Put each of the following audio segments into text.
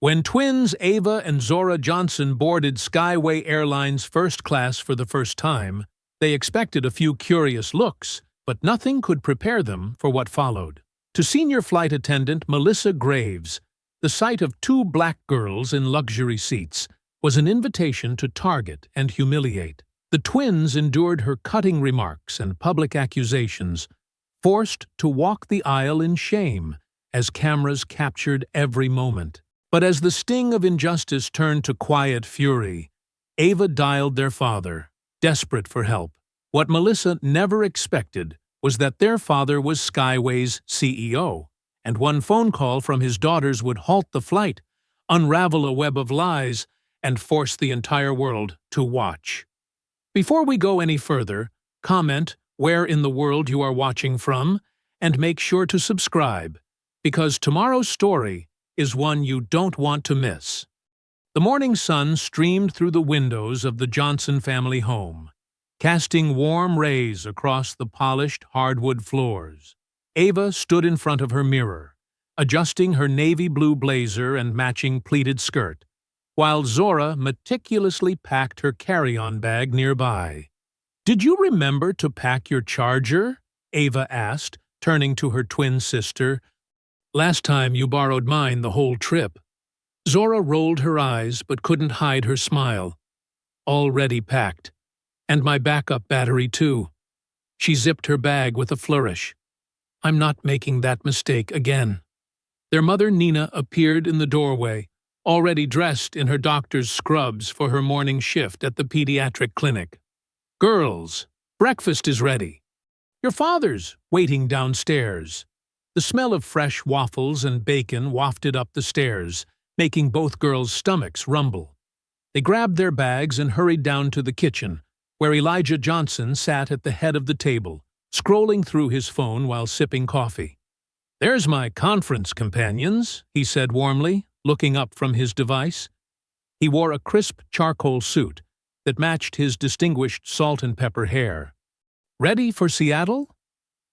When twins Ava and Zora Johnson boarded Skyway Airlines first class for the first time, they expected a few curious looks, but nothing could prepare them for what followed. To senior flight attendant Melissa Graves, the sight of two black girls in luxury seats was an invitation to target and humiliate. The twins endured her cutting remarks and public accusations, forced to walk the aisle in shame as cameras captured every moment. But as the sting of injustice turned to quiet fury, Ava dialed their father, desperate for help. What Melissa never expected was that their father was Skyway's CEO, and one phone call from his daughters would halt the flight, unravel a web of lies, and force the entire world to watch. Before we go any further, comment where in the world you are watching from, and make sure to subscribe, because tomorrow's story is one you don't want to miss. The morning sun streamed through the windows of the Johnson family home, casting warm rays across the polished hardwood floors. Ava stood in front of her mirror, adjusting her navy blue blazer and matching pleated skirt, while Zora meticulously packed her carry-on bag nearby. "Did you remember to pack your charger?" Ava asked, turning to her twin sister. "Last time you borrowed mine the whole trip." Zora rolled her eyes but couldn't hide her smile. "Already packed. And my backup battery, too." She zipped her bag with a flourish. "I'm not making that mistake again." Their mother Nina appeared in the doorway, already dressed in her doctor's scrubs for her morning shift at the pediatric clinic. "Girls, breakfast is ready. Your father's waiting downstairs." The smell of fresh waffles and bacon wafted up the stairs, making both girls' stomachs rumble. They grabbed their bags and hurried down to the kitchen, where Elijah Johnson sat at the head of the table, scrolling through his phone while sipping coffee. "There's my conference companions," he said warmly, looking up from his device. He wore a crisp charcoal suit that matched his distinguished salt and pepper hair. "Ready for Seattle?"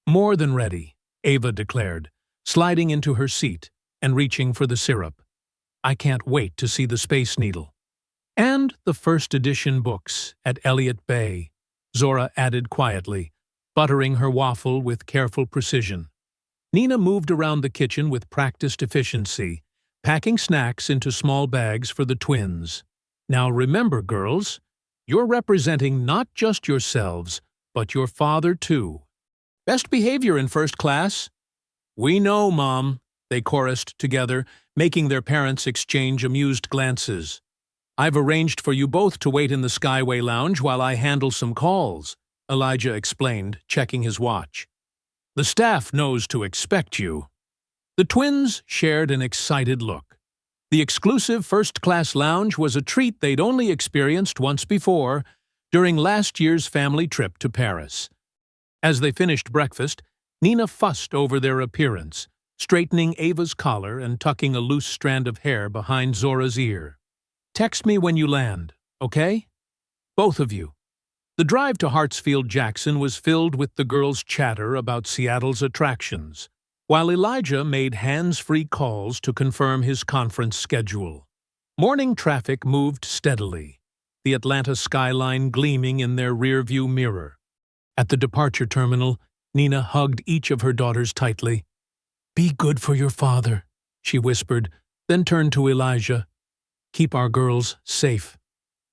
"More than ready," Ava declared, sliding into her seat and reaching for the syrup. "I can't wait to see the Space Needle." "And the first edition books at Elliott Bay," Zora added quietly, buttering her waffle with careful precision. Nina moved around the kitchen with practiced efficiency, packing snacks into small bags for the twins. "Now remember, girls, you're representing not just yourselves, but your father, too. Best behavior in first class." "We know, Mom," they chorused together, making their parents exchange amused glances. "I've arranged for you both to wait in the Skyway Lounge while I handle some calls," Elijah explained, checking his watch. "The staff knows to expect you." The twins shared an excited look. The exclusive first-class lounge was a treat they'd only experienced once before, during last year's family trip to Paris. As they finished breakfast, Nina fussed over their appearance, straightening Ava's collar and tucking a loose strand of hair behind Zora's ear. "Text me when you land, okay? Both of you." The drive to Hartsfield-Jackson was filled with the girls' chatter about Seattle's attractions, while Elijah made hands-free calls to confirm his conference schedule. Morning traffic moved steadily, the Atlanta skyline gleaming in their rearview mirror. At the departure terminal, Nina hugged each of her daughters tightly. "Be good for your father," she whispered, then turned to Elijah. "Keep our girls safe.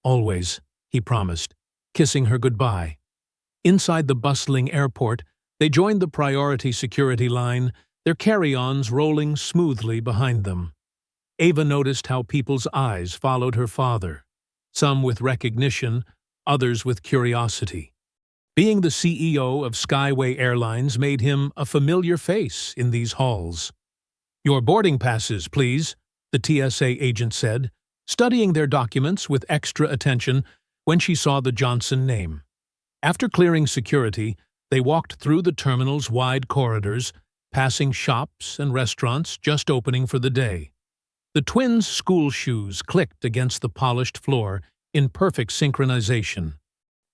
Always," he promised, kissing her goodbye. Inside the bustling airport, they joined the priority security line, their carry-ons rolling smoothly behind them. Ava noticed how people's eyes followed her father, some with recognition, others with curiosity. Being the CEO of Skyway Airlines made him a familiar face in these halls. "Your boarding passes, please," the TSA agent said, studying their documents with extra attention when she saw the Johnson name. After clearing security, they walked through the terminal's wide corridors, passing shops and restaurants just opening for the day. The twins' school shoes clicked against the polished floor in perfect synchronization.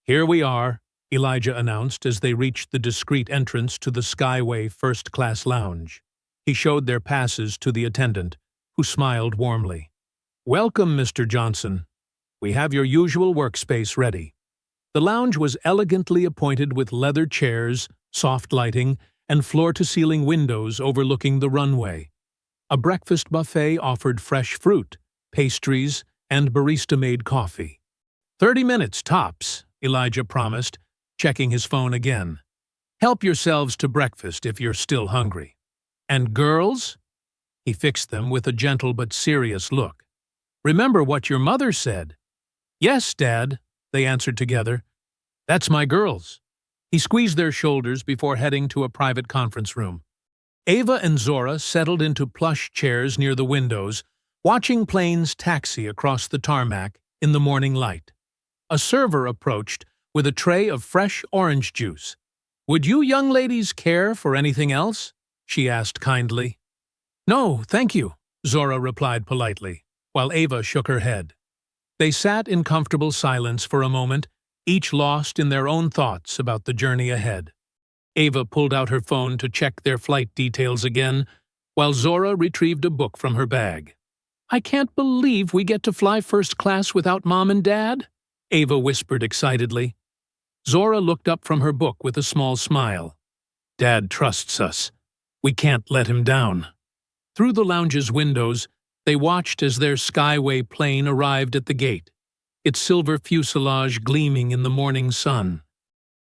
"Here we are," Elijah announced as they reached the discreet entrance to the Skyway first-class lounge. He showed their passes to the attendant, who smiled warmly. "Welcome, Mr. Johnson. We have your usual workspace ready." The lounge was elegantly appointed with leather chairs, soft lighting, and floor-to-ceiling windows overlooking the runway. A breakfast buffet offered fresh fruit, pastries, and barista-made coffee. 30 minutes tops, Elijah promised, checking his phone again. "Help yourselves to breakfast if you're still hungry. And girls?" He fixed them with a gentle but serious look. "Remember what your mother said." "Yes, Dad," they answered together. "That's my girls." He squeezed their shoulders before heading to a private conference room. Ava and Zora settled into plush chairs near the windows, watching planes taxi across the tarmac in the morning light. A server approached with a tray of fresh orange juice. "Would you young ladies care for anything else?" she asked kindly. "No, thank you," Zora replied politely, while Ava shook her head. They sat in comfortable silence for a moment, each lost in their own thoughts about the journey ahead. Ava pulled out her phone to check their flight details again, while Zora retrieved a book from her bag. "I can't believe we get to fly first class without Mom and Dad," Ava whispered excitedly. Zora looked up from her book with a small smile. "Dad trusts us. We can't let him down." Through the lounge's windows, they watched as their Skyway plane arrived at the gate, its silver fuselage gleaming in the morning sun.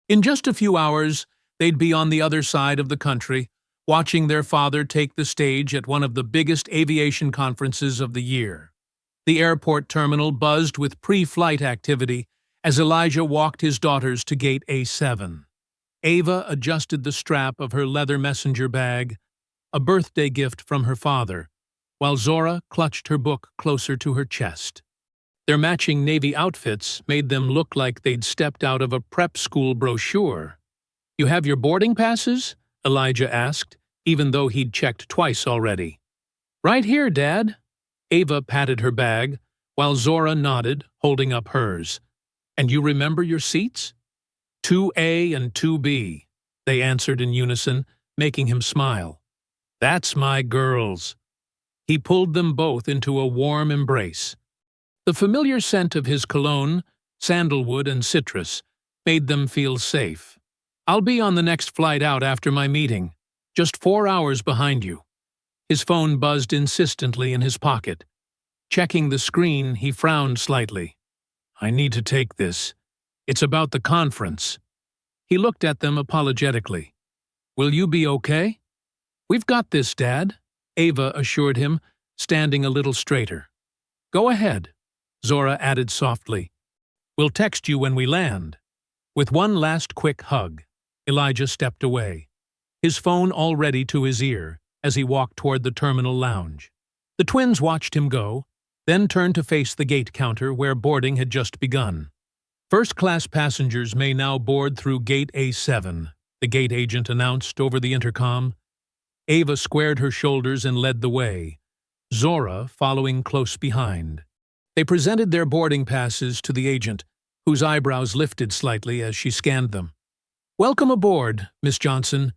In just a few hours, they'd be on the other side of the country, watching their father take the stage at one of the biggest aviation conferences of the year. The airport terminal buzzed with pre-flight activity as Elijah walked his daughters to gate A7. Ava adjusted the strap of her leather messenger bag, a birthday gift from her father, while Zora clutched her book closer to her chest. Their matching Navy outfits made them look like they'd stepped out of a prep school brochure. "You have your boarding passes?" Elijah asked, even though he'd checked twice already. "Right here, Dad." Ava patted her bag, while Zora nodded, holding up hers. "And you remember your seats?" "2A and 2B, they answered in unison, making him smile. "That's my girls." He pulled them both into a warm embrace. The familiar scent of his cologne, sandalwood and citrus, made them feel safe. "I'll be on the next flight out after my meeting, just 4 hours behind you." His phone buzzed insistently in his pocket. Checking the screen, he frowned slightly. "I need to take this. It's about the conference." He looked at them apologetically. "Will you be okay?" "We've got this, Dad," Ava assured him, standing a little straighter. "Go ahead," Zora added softly. "We'll text you when we land." With one last quick hug, Elijah stepped away, his phone already to his ear as he walked toward the terminal lounge. The twins watched him go, then turned to face the gate counter where boarding had just begun. "First-class passengers may now board through Gate A7, the gate agent announced over the intercom. Ava squared her shoulders and led the way, Zora following close behind. They presented their boarding passes to the agent, whose eyebrows lifted slightly as she scanned them. "Welcome aboard, Miss Johnson."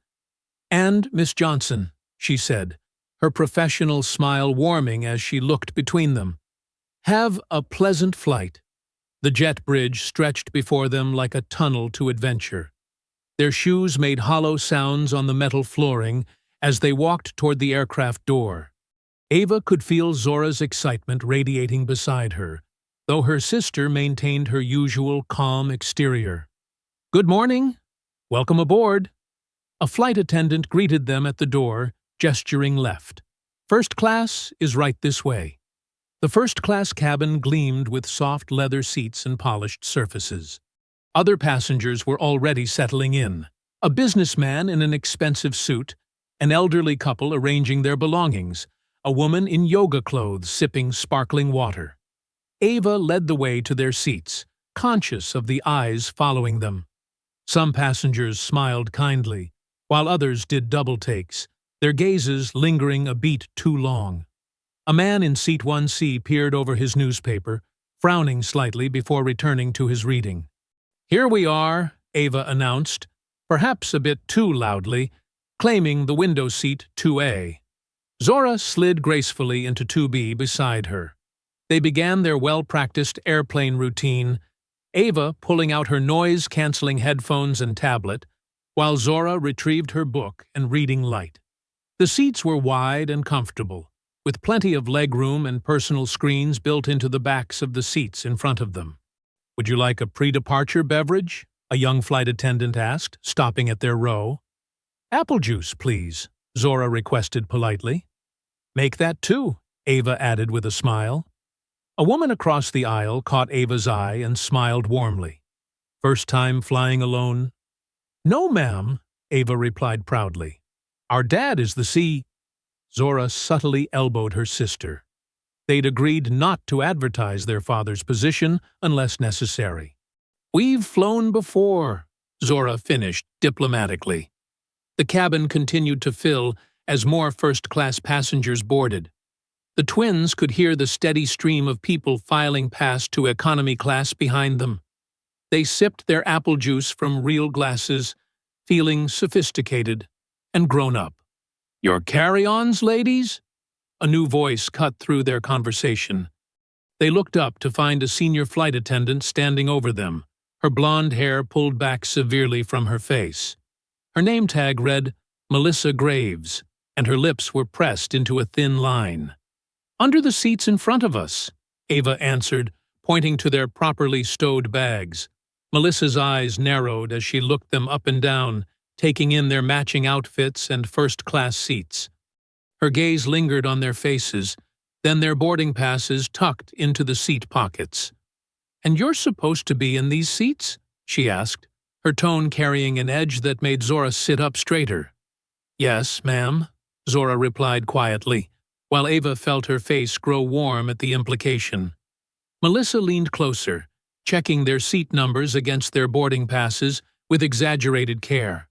"And Miss Johnson," she said, her professional smile warming as she looked between them. "Have a pleasant flight." The jet bridge stretched before them like a tunnel to adventure. Their shoes made hollow sounds on the metal flooring as they walked toward the aircraft door. Ava could feel Zora's excitement radiating beside her, though her sister maintained her usual calm exterior. "Good morning. Welcome aboard." A flight attendant greeted them at the door, gesturing left. "First class is right this way." The first-class cabin gleamed with soft leather seats and polished surfaces. Other passengers were already settling in. A businessman in an expensive suit, an elderly couple arranging their belongings, a woman in yoga clothes sipping sparkling water. Ava led the way to their seats, conscious of the eyes following them. Some passengers smiled kindly, while others did double takes, their gazes lingering a beat too long. A man in seat 1C peered over his newspaper, frowning slightly before returning to his reading. "Here we are," Ava announced, perhaps a bit too loudly, claiming the window seat 2A. Zora slid gracefully into 2B beside her. They began their well-practiced airplane routine, Ava pulling out her noise-canceling headphones and tablet, while Zora retrieved her book and reading light. The seats were wide and comfortable, with plenty of legroom and personal screens built into the backs of the seats in front of them. "Would you like a pre-departure beverage?" a young flight attendant asked, stopping at their row. "Apple juice, please," Zora requested politely. "Make that too," Ava added with a smile. A woman across the aisle caught Ava's eye and smiled warmly. "First time flying alone?" "No, ma'am," Ava replied proudly. "Our dad is the C." Zora subtly elbowed her sister. They'd agreed not to advertise their father's position unless necessary. "We've flown before," Zora finished diplomatically. The cabin continued to fill as more first-class passengers boarded. The twins could hear the steady stream of people filing past to economy class behind them. They sipped their apple juice from real glasses, feeling sophisticated and grown up. "Your carry-ons, ladies?" A new voice cut through their conversation. They looked up to find a senior flight attendant standing over them, her blonde hair pulled back severely from her face. Her name tag read Melissa Graves, and her lips were pressed into a thin line. "Under the seats in front of us," Ava answered, pointing to their properly stowed bags. Melissa's eyes narrowed as she looked them up and down, taking in their matching outfits and first-class seats. Her gaze lingered on their faces, then their boarding passes tucked into the seat pockets. "And you're supposed to be in these seats?" she asked, her tone carrying an edge that made Zora sit up straighter. "Yes, ma'am," Zora replied quietly, while Ava felt her face grow warm at the implication. Melissa leaned closer, checking their seat numbers against their boarding passes with exaggerated care.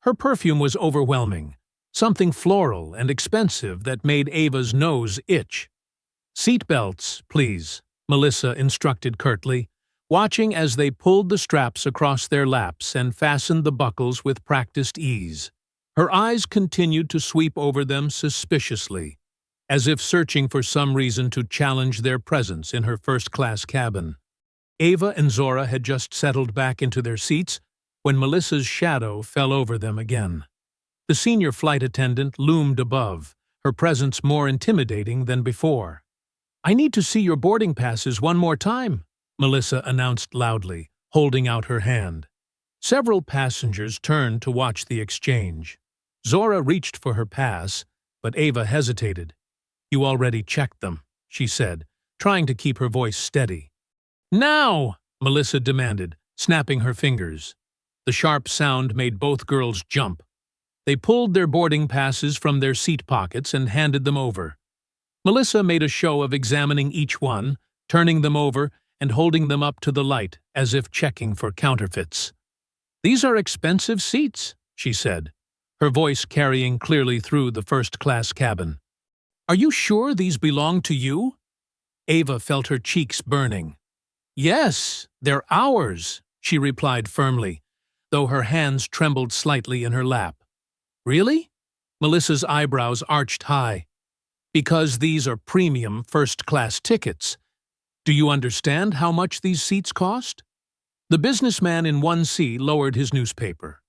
Her perfume was overwhelming, something floral and expensive that made Ava's nose itch. "Seat belts, please," Melissa instructed curtly, watching as they pulled the straps across their laps and fastened the buckles with practiced ease. Her eyes continued to sweep over them suspiciously, as if searching for some reason to challenge their presence in her first-class cabin. Ava and Zora had just settled back into their seats when Melissa's shadow fell over them again. The senior flight attendant loomed above, her presence more intimidating than before. "I need to see your boarding passes one more time," Melissa announced loudly, holding out her hand. Several passengers turned to watch the exchange. Zora reached for her pass, but Ava hesitated. "You already checked them," she said, trying to keep her voice steady. "Now!" Melissa demanded, snapping her fingers. The sharp sound made both girls jump. They pulled their boarding passes from their seat pockets and handed them over. Melissa made a show of examining each one, turning them over and holding them up to the light as if checking for counterfeits. "These are expensive seats," she said, her voice carrying clearly through the first-class cabin. "Are you sure these belong to you?" Ava felt her cheeks burning. "Yes, they're ours," she replied firmly, though her hands trembled slightly in her lap. "Really?" Melissa's eyebrows arched high. "Because these are premium first-class tickets. Do you understand how much these seats cost?" The businessman in 1C lowered his newspaper.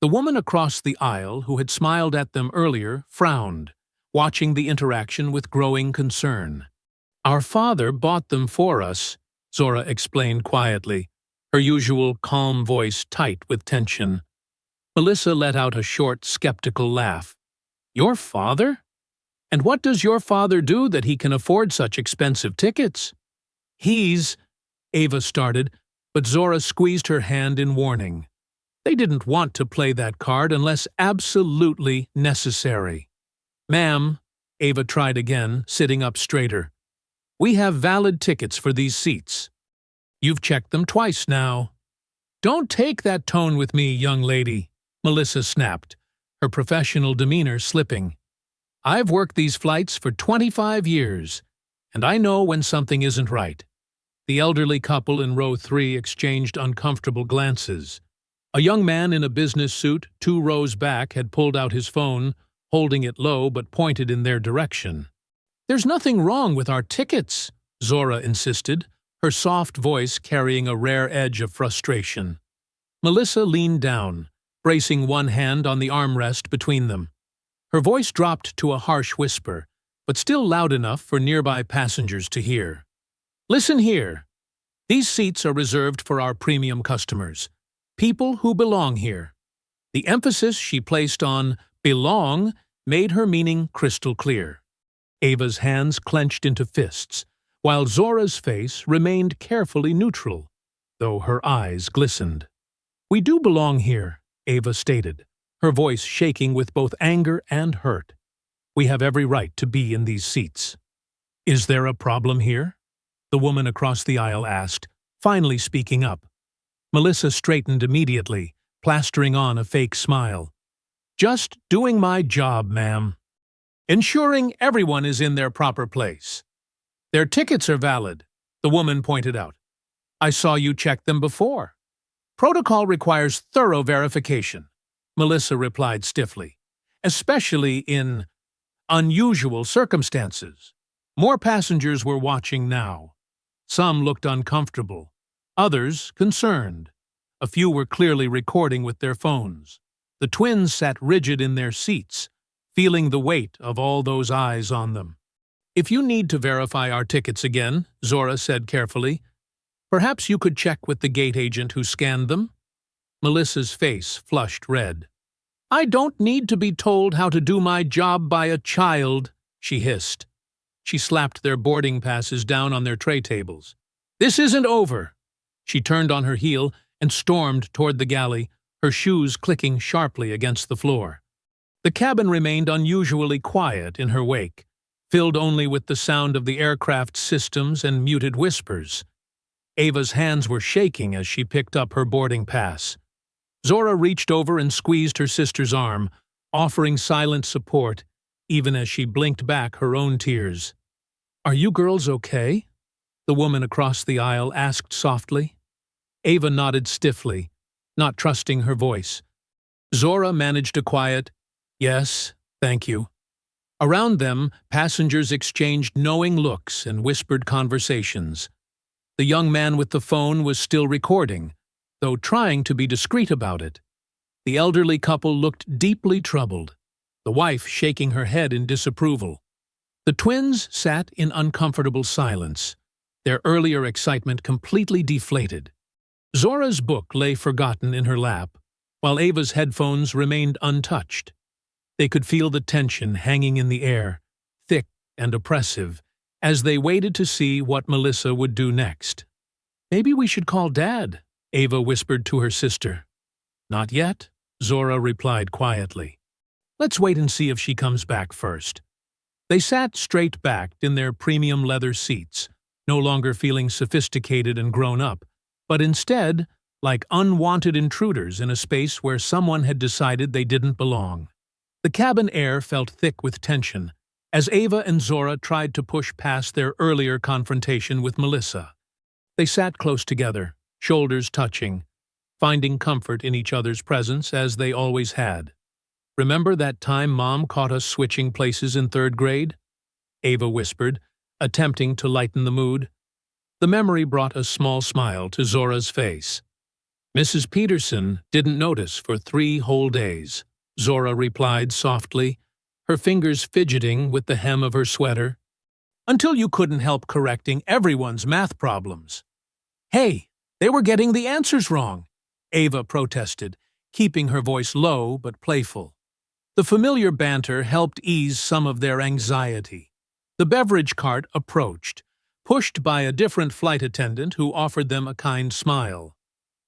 The woman across the aisle, who had smiled at them earlier, frowned, watching the interaction with growing concern. "Our father bought them for us," Zora explained quietly, her usual calm voice tight with tension. Melissa let out a short, skeptical laugh. "Your father? And what does your father do that he can afford such expensive tickets?" "He's—" Ava started, but Zora squeezed her hand in warning. They didn't want to play that card unless absolutely necessary. "Ma'am," Ava tried again, sitting up straighter. "We have valid tickets for these seats. You've checked them twice now." "Don't take that tone with me, young lady," Melissa snapped, her professional demeanor slipping. "I've worked these flights for 25 years, and I know when something isn't right." The elderly couple in row 3 exchanged uncomfortable glances. A young man in a business suit 2 rows back had pulled out his phone, holding it low but pointed in their direction. "There's nothing wrong with our tickets," Zora insisted, her soft voice carrying a rare edge of frustration. Melissa leaned down, bracing one hand on the armrest between them. Her voice dropped to a harsh whisper, but still loud enough for nearby passengers to hear. "Listen here. These seats are reserved for our premium customers, people who belong here." The emphasis she placed on belong made her meaning crystal clear. Ava's hands clenched into fists, while Zora's face remained carefully neutral, though her eyes glistened. "We do belong here," Ava stated, her voice shaking with both anger and hurt. "We have every right to be in these seats." "Is there a problem here?" the woman across the aisle asked, finally speaking up. Melissa straightened immediately, plastering on a fake smile. "Just doing my job, ma'am. Ensuring everyone is in their proper place. Their tickets are valid," the woman pointed out. "I saw you check them before." "Protocol requires thorough verification," Melissa replied stiffly, "especially in unusual circumstances." More passengers were watching now. Some looked uncomfortable, others concerned. A few were clearly recording with their phones. The twins sat rigid in their seats, feeling the weight of all those eyes on them. "If you need to verify our tickets again," Zora said carefully, "perhaps you could check with the gate agent who scanned them?" Melissa's face flushed red. "I don't need to be told how to do my job by a child," she hissed. She slapped their boarding passes down on their tray tables. "This isn't over." She turned on her heel and stormed toward the galley, her shoes clicking sharply against the floor. The cabin remained unusually quiet in her wake, filled only with the sound of the aircraft's systems and muted whispers. Ava's hands were shaking as she picked up her boarding pass. Zora reached over and squeezed her sister's arm, offering silent support, even as she blinked back her own tears. "Are you girls okay?" the woman across the aisle asked softly. Ava nodded stiffly, not trusting her voice. Zora managed a quiet, "Yes, thank you." Around them, passengers exchanged knowing looks and whispered conversations. The young man with the phone was still recording, though trying to be discreet about it. The elderly couple looked deeply troubled, the wife shaking her head in disapproval. The twins sat in uncomfortable silence, their earlier excitement completely deflated. Zora's book lay forgotten in her lap, while Ava's headphones remained untouched. They could feel the tension hanging in the air, thick and oppressive, as they waited to see what Melissa would do next. "Maybe we should call Dad," Ava whispered to her sister. "Not yet," Zora replied quietly. "Let's wait and see if she comes back first." They sat straight-backed in their premium leather seats, no longer feeling sophisticated and grown up, but instead like unwanted intruders in a space where someone had decided they didn't belong. The cabin air felt thick with tension, as Ava and Zora tried to push past their earlier confrontation with Melissa. They sat close together, shoulders touching, finding comfort in each other's presence as they always had. "Remember that time Mom caught us switching places in 3rd grade?" Ava whispered, attempting to lighten the mood. The memory brought a small smile to Zora's face. "Mrs. Peterson didn't notice for 3 whole days," Zora replied softly, her fingers fidgeting with the hem of her sweater. "Until you couldn't help correcting everyone's math problems." "Hey, they were getting the answers wrong," Ava protested, keeping her voice low but playful. The familiar banter helped ease some of their anxiety. The beverage cart approached, pushed by a different flight attendant who offered them a kind smile.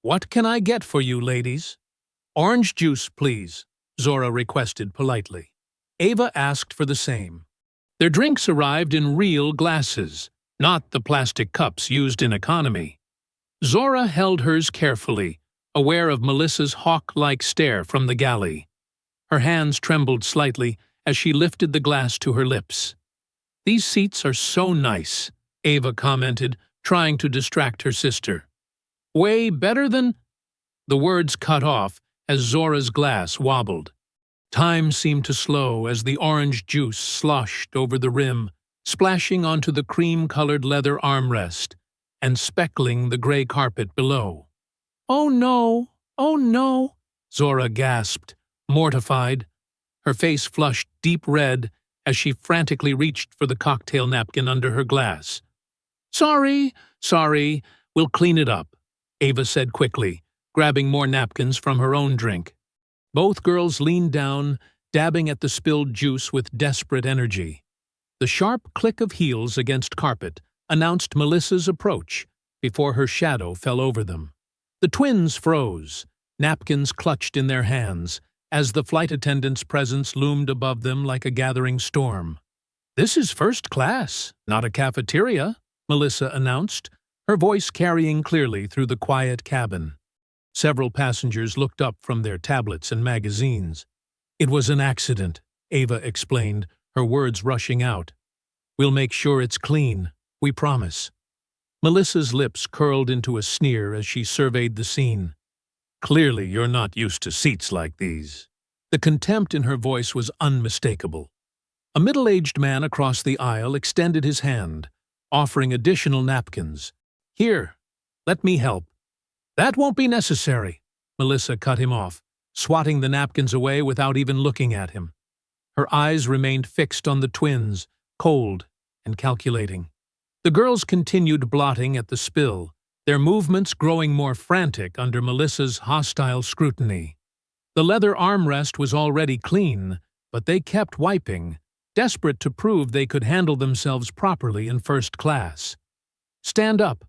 "What can I get for you, ladies?" "Orange juice, please," Zora requested politely. Ava asked for the same. Their drinks arrived in real glasses, not the plastic cups used in economy. Zora held hers carefully, aware of Melissa's hawk-like stare from the galley. Her hands trembled slightly as she lifted the glass to her lips. "These seats are so nice," Ava commented, trying to distract her sister. "Way better than—" The words cut off as Zora's glass wobbled. Time seemed to slow as the orange juice sloshed over the rim, splashing onto the cream-colored leather armrest and speckling the gray carpet below. "Oh no! Oh no!" Zora gasped, mortified. Her face flushed deep red as she frantically reached for the cocktail napkin under her glass. "Sorry, sorry, we'll clean it up," Ava said quickly, grabbing more napkins from her own drink. Both girls leaned down, dabbing at the spilled juice with desperate energy. The sharp click of heels against carpet announced Melissa's approach before her shadow fell over them. The twins froze, napkins clutched in their hands, as the flight attendant's presence loomed above them like a gathering storm. "This is first class, not a cafeteria," Melissa announced, her voice carrying clearly through the quiet cabin. Several passengers looked up from their tablets and magazines. "It was an accident," Ava explained, her words rushing out. "We'll make sure it's clean, we promise." Melissa's lips curled into a sneer as she surveyed the scene. "Clearly you're not used to seats like these." The contempt in her voice was unmistakable. A middle-aged man across the aisle extended his hand, offering additional napkins. "Here, let me help." "That won't be necessary," Melissa cut him off, swatting the napkins away without even looking at him. Her eyes remained fixed on the twins, cold and calculating. The girls continued blotting at the spill, their movements growing more frantic under Melissa's hostile scrutiny. The leather armrest was already clean, but they kept wiping, desperate to prove they could handle themselves properly in first class. "Stand up.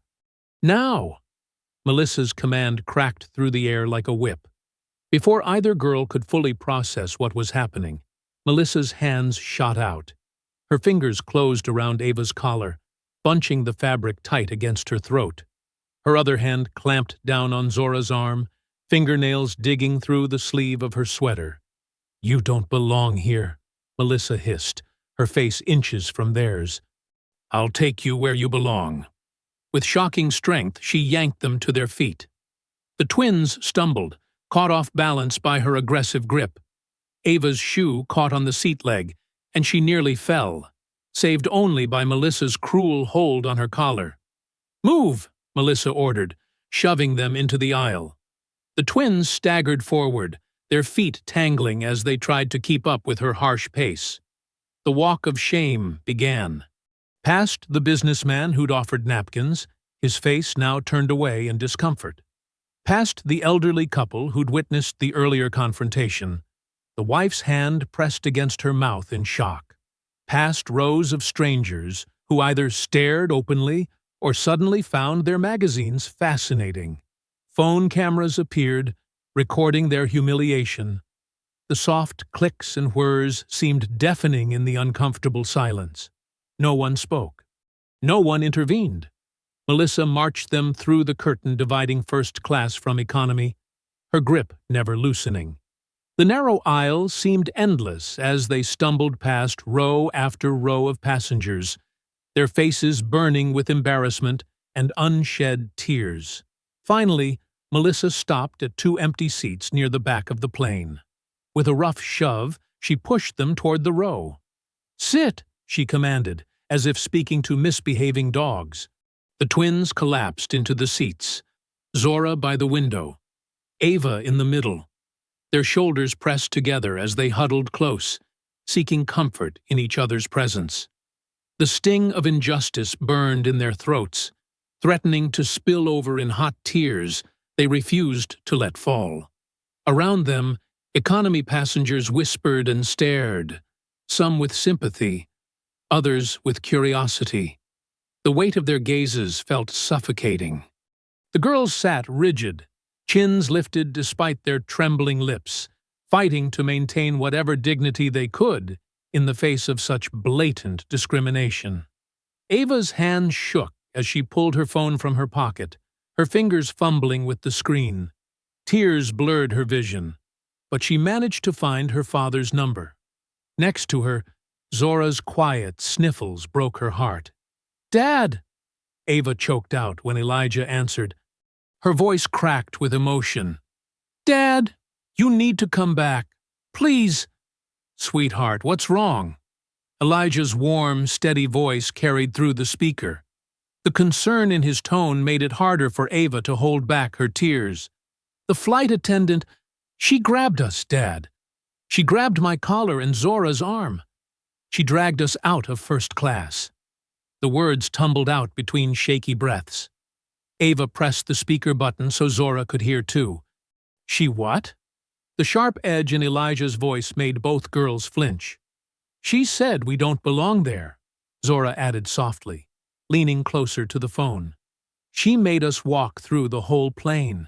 Now!" Melissa's command cracked through the air like a whip. Before either girl could fully process what was happening, Melissa's hands shot out. Her fingers closed around Ava's collar, bunching the fabric tight against her throat. Her other hand clamped down on Zora's arm, fingernails digging through the sleeve of her sweater. "You don't belong here," Melissa hissed, her face inches from theirs. "I'll take you where you belong." With shocking strength, she yanked them to their feet. The twins stumbled, caught off balance by her aggressive grip. Ava's shoe caught on the seat leg, and she nearly fell, saved only by Melissa's cruel hold on her collar. "Move!" Melissa ordered, shoving them into the aisle. The twins staggered forward, their feet tangling as they tried to keep up with her harsh pace. The walk of shame began. Past the businessman who'd offered napkins, his face now turned away in discomfort. Past the elderly couple who'd witnessed the earlier confrontation, the wife's hand pressed against her mouth in shock. Past rows of strangers who either stared openly or suddenly found their magazines fascinating. Phone cameras appeared, recording their humiliation. The soft clicks and whirs seemed deafening in the uncomfortable silence. No one spoke. No one intervened. Melissa marched them through the curtain dividing first class from economy, her grip never loosening. The narrow aisle seemed endless as they stumbled past row after row of passengers, their faces burning with embarrassment and unshed tears. Finally, Melissa stopped at two empty seats near the back of the plane. With a rough shove, she pushed them toward the row. "Sit," she commanded, as if speaking to misbehaving dogs. The twins collapsed into the seats, Zora by the window, Ava in the middle, their shoulders pressed together as they huddled close, seeking comfort in each other's presence. The sting of injustice burned in their throats, threatening to spill over in hot tears they refused to let fall. Around them, economy passengers whispered and stared, some with sympathy, others with curiosity. The weight of their gazes felt suffocating. The girls sat rigid, chins lifted despite their trembling lips, fighting to maintain whatever dignity they could in the face of such blatant discrimination. Ava's hand shook as she pulled her phone from her pocket, her fingers fumbling with the screen. Tears blurred her vision, but she managed to find her father's number. Next to her, Zora's quiet sniffles broke her heart. "Dad!" Ava choked out when Elijah answered. Her voice cracked with emotion. "Dad, you need to come back. Please." "Sweetheart, what's wrong?" Elijah's warm, steady voice carried through the speaker. The concern in his tone made it harder for Ava to hold back her tears. The flight attendant, she grabbed us, Dad. She grabbed my collar and Zora's arm. She dragged us out of first class. The words tumbled out between shaky breaths. Ava pressed the speaker button so Zora could hear too. She what? The sharp edge in Elijah's voice made both girls flinch. She said we don't belong there, Zora added softly, leaning closer to the phone. She made us walk through the whole plane.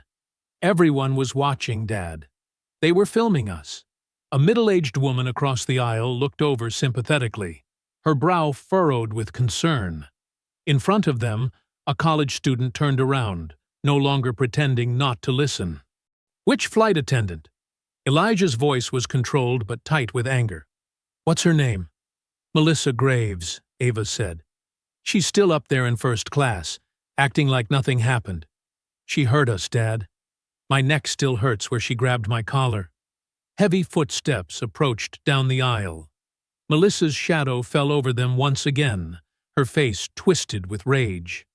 Everyone was watching, Dad. They were filming us. A middle-aged woman across the aisle looked over sympathetically, her brow furrowed with concern. In front of them, a college student turned around, no longer pretending not to listen. Which flight attendant? Elijah's voice was controlled but tight with anger. What's her name? Melissa Graves, Ava said. She's still up there in first class, acting like nothing happened. She hurt us, Dad. My neck still hurts where she grabbed my collar. Heavy footsteps approached down the aisle. Melissa's shadow fell over them once again, her face twisted with rage.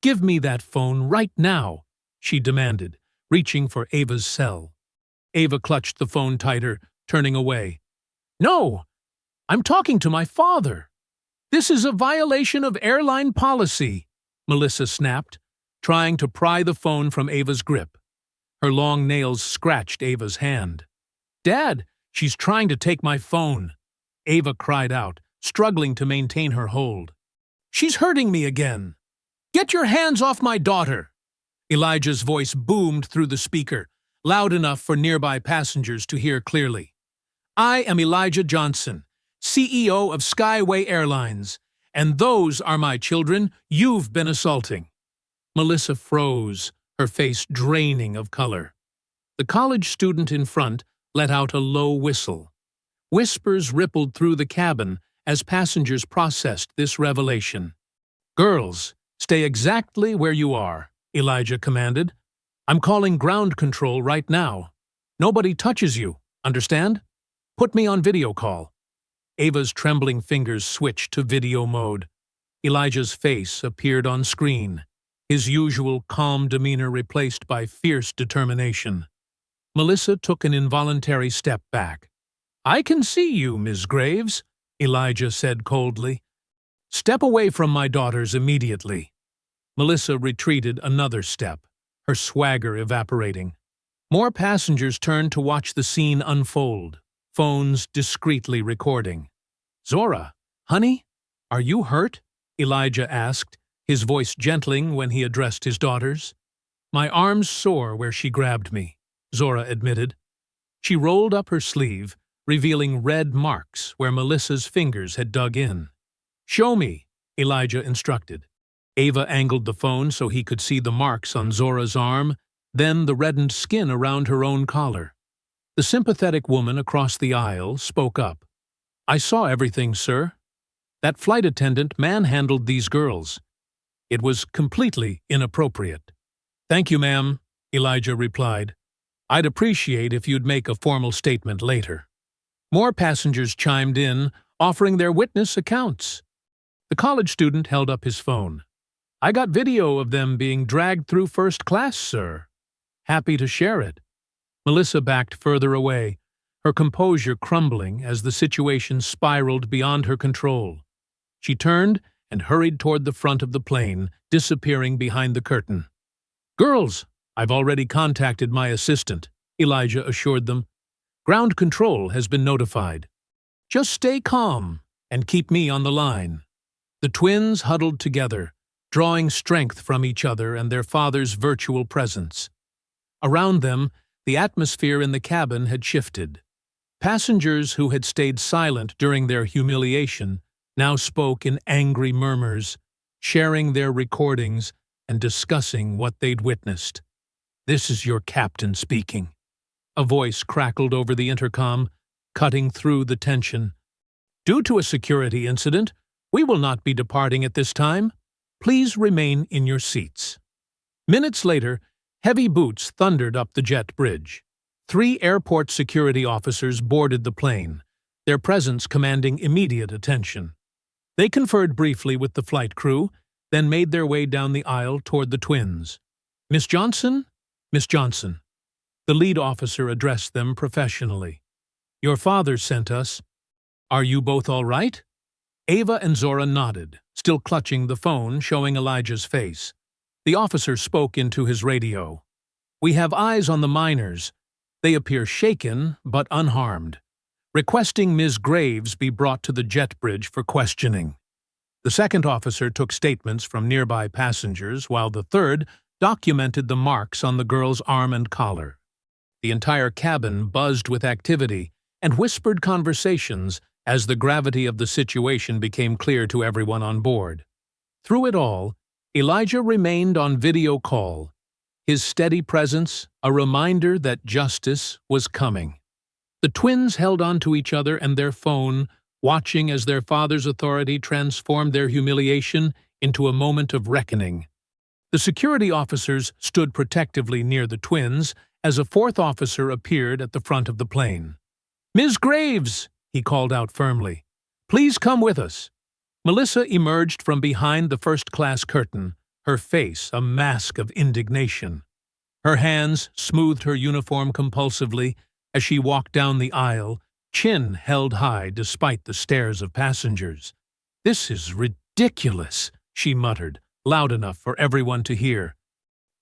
Give me that phone right now, she demanded, reaching for Ava's cell. Ava clutched the phone tighter, turning away. No! I'm talking to my father. This is a violation of airline policy, Melissa snapped, trying to pry the phone from Ava's grip. Her long nails scratched Ava's hand. Dad, she's trying to take my phone, Ava cried out, struggling to maintain her hold. She's hurting me again. Get your hands off my daughter! Elijah's voice boomed through the speaker, loud enough for nearby passengers to hear clearly. I am Elijah Johnson, CEO of Skyway Airlines, and those are my children you've been assaulting. Melissa froze, her face draining of color. The college student in front let out a low whistle. Whispers rippled through the cabin as passengers processed this revelation. Girls, stay exactly where you are, Elijah commanded. I'm calling ground control right now. Nobody touches you, understand? Put me on video call. Ava's trembling fingers switched to video mode. Elijah's face appeared on screen, his usual calm demeanor replaced by fierce determination. Melissa took an involuntary step back. I can see you, Ms. Graves, Elijah said coldly. Step away from my daughters immediately. Melissa retreated another step, her swagger evaporating. More passengers turned to watch the scene unfold, phones discreetly recording. Zora, honey, are you hurt? Elijah asked, his voice gentling when he addressed his daughters. My arm's sore where she grabbed me, Zora admitted. She rolled up her sleeve, revealing red marks where Melissa's fingers had dug in. Show me, Elijah instructed. Ava angled the phone so he could see the marks on Zora's arm, then the reddened skin around her own collar. The sympathetic woman across the aisle spoke up. I saw everything, sir. That flight attendant manhandled these girls. It was completely inappropriate. Thank you, ma'am, Elijah replied. I'd appreciate if you'd make a formal statement later. More passengers chimed in, offering their witness accounts. The college student held up his phone. I got video of them being dragged through first class, sir. Happy to share it. Melissa backed further away, her composure crumbling as the situation spiraled beyond her control. She turned and hurried toward the front of the plane, disappearing behind the curtain. Girls, I've already contacted my assistant, Elijah assured them. Ground control has been notified. Just stay calm and keep me on the line. The twins huddled together, drawing strength from each other and their father's virtual presence. Around them, the atmosphere in the cabin had shifted. Passengers who had stayed silent during their humiliation now spoke in angry murmurs, sharing their recordings and discussing what they'd witnessed. This is your captain speaking. A voice crackled over the intercom, cutting through the tension. Due to a security incident, we will not be departing at this time. Please remain in your seats. Minutes later, heavy boots thundered up the jet bridge. 3 airport security officers boarded the plane, their presence commanding immediate attention. They conferred briefly with the flight crew, then made their way down the aisle toward the twins. "Miss Johnson? Miss Johnson." The lead officer addressed them professionally. "Your father sent us. Are you both all right?" Ava and Zora nodded, still clutching the phone showing Elijah's face. The officer spoke into his radio. "We have eyes on the miners. They appear shaken but unharmed. Requesting Ms. Graves be brought to the jet bridge for questioning." The second officer took statements from nearby passengers, while the third documented the marks on the girl's arm and collar. The entire cabin buzzed with activity and whispered conversations as the gravity of the situation became clear to everyone on board. Through it all, Elijah remained on video call, his steady presence a reminder that justice was coming. The twins held on to each other and their phone, watching as their father's authority transformed their humiliation into a moment of reckoning. The security officers stood protectively near the twins as a fourth officer appeared at the front of the plane. "Ms. Graves," he called out firmly, "please come with us." Melissa emerged from behind the first-class curtain, her face a mask of indignation. Her hands smoothed her uniform compulsively as she walked down the aisle, chin held high despite the stares of passengers. "This is ridiculous," she muttered, loud enough for everyone to hear.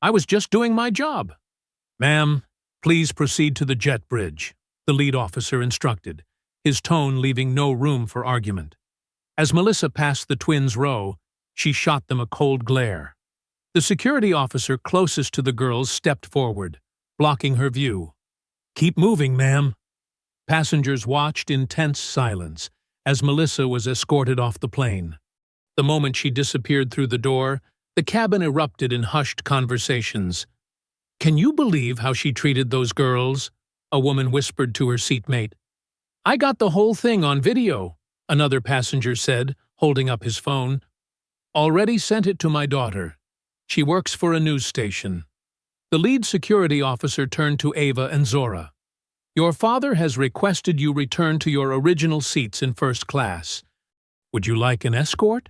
"I was just doing my job." "Ma'am, please proceed to the jet bridge," the lead officer instructed, his tone leaving no room for argument. As Melissa passed the twins' row, she shot them a cold glare. The security officer closest to the girls stepped forward, blocking her view. "Keep moving, ma'am." Passengers watched in tense silence as Melissa was escorted off the plane. The moment she disappeared through the door, the cabin erupted in hushed conversations. "Can you believe how she treated those girls?" a woman whispered to her seatmate. "I got the whole thing on video," another passenger said, holding up his phone. "Already sent it to my daughter. She works for a news station." The lead security officer turned to Ava and Zora. "Your father has requested you return to your original seats in first class. Would you like an escort?"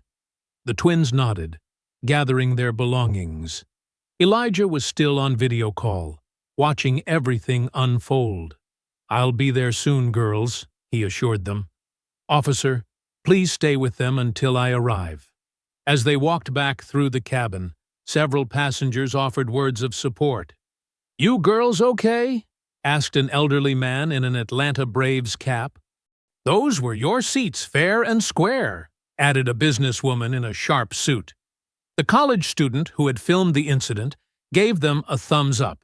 The twins nodded, gathering their belongings. Elijah was still on video call, watching everything unfold. "I'll be there soon, girls," he assured them. "Officer, please stay with them until I arrive." As they walked back through the cabin, several passengers offered words of support. "You girls okay?" asked an elderly man in an Atlanta Braves cap. "Those were your seats, fair and square," added a businesswoman in a sharp suit. The college student who had filmed the incident gave them a thumbs up.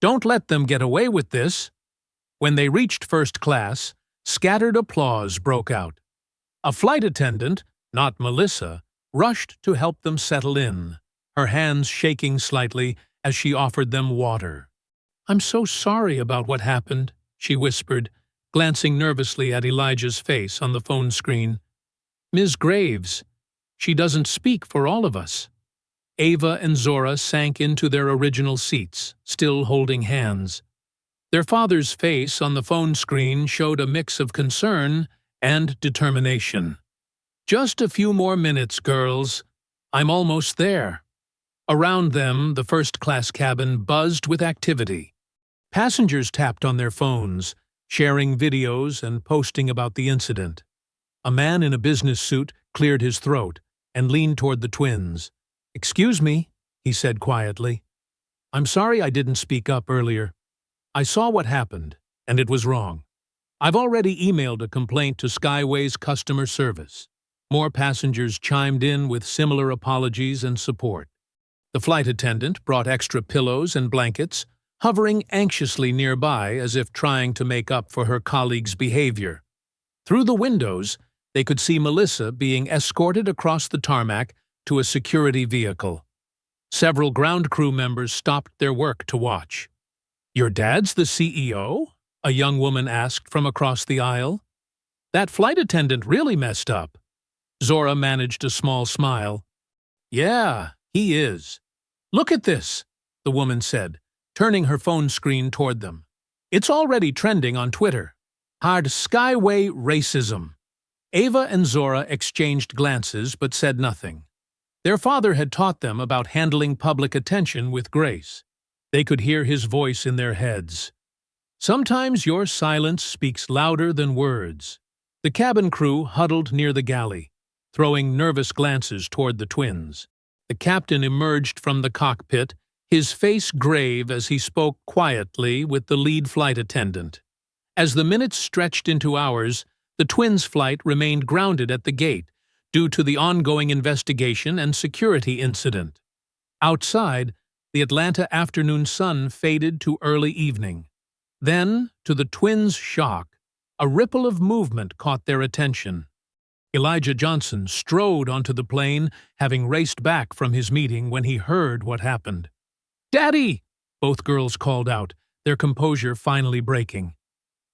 "Don't let them get away with this." When they reached first class, scattered applause broke out. A flight attendant, not Melissa, rushed to help them settle in, her hands shaking slightly as she offered them water. "I'm so sorry about what happened," she whispered, glancing nervously at Elijah's face on the phone screen. "Ms. Graves, she doesn't speak for all of us." Ava and Zora sank into their original seats, still holding hands. Their father's face on the phone screen showed a mix of concern and determination. "Just a few more minutes, girls. I'm almost there." Around them, the first-class cabin buzzed with activity. Passengers tapped on their phones, sharing videos and posting about the incident. A man in a business suit cleared his throat and leaned toward the twins. "Excuse me," he said quietly. "I'm sorry I didn't speak up earlier. I saw what happened, and it was wrong. I've already emailed a complaint to Skyway's customer service." More passengers chimed in with similar apologies and support. The flight attendant brought extra pillows and blankets, hovering anxiously nearby as if trying to make up for her colleagues' behavior. Through the windows, they could see Melissa being escorted across the tarmac to a security vehicle. Several ground crew members stopped their work to watch. "Your dad's the CEO?" a young woman asked from across the aisle. "That flight attendant really messed up." Zora managed a small smile. "Yeah, he is. Look at this," the woman said, turning her phone screen toward them. "It's already trending on Twitter." Hard Skyway Racism. Ava and Zora exchanged glances but said nothing. Their father had taught them about handling public attention with grace. They could hear his voice in their heads. Sometimes your silence speaks louder than words. The cabin crew huddled near the galley, throwing nervous glances toward the twins. The captain emerged from the cockpit, his face grave as he spoke quietly with the lead flight attendant. As the minutes stretched into hours, the twins' flight remained grounded at the gate due to the ongoing investigation and security incident. Outside, the Atlanta afternoon sun faded to early evening. Then, to the twins' shock, a ripple of movement caught their attention. Elijah Johnson strode onto the plane, having raced back from his meeting when he heard what happened. "Daddy!" both girls called out, their composure finally breaking.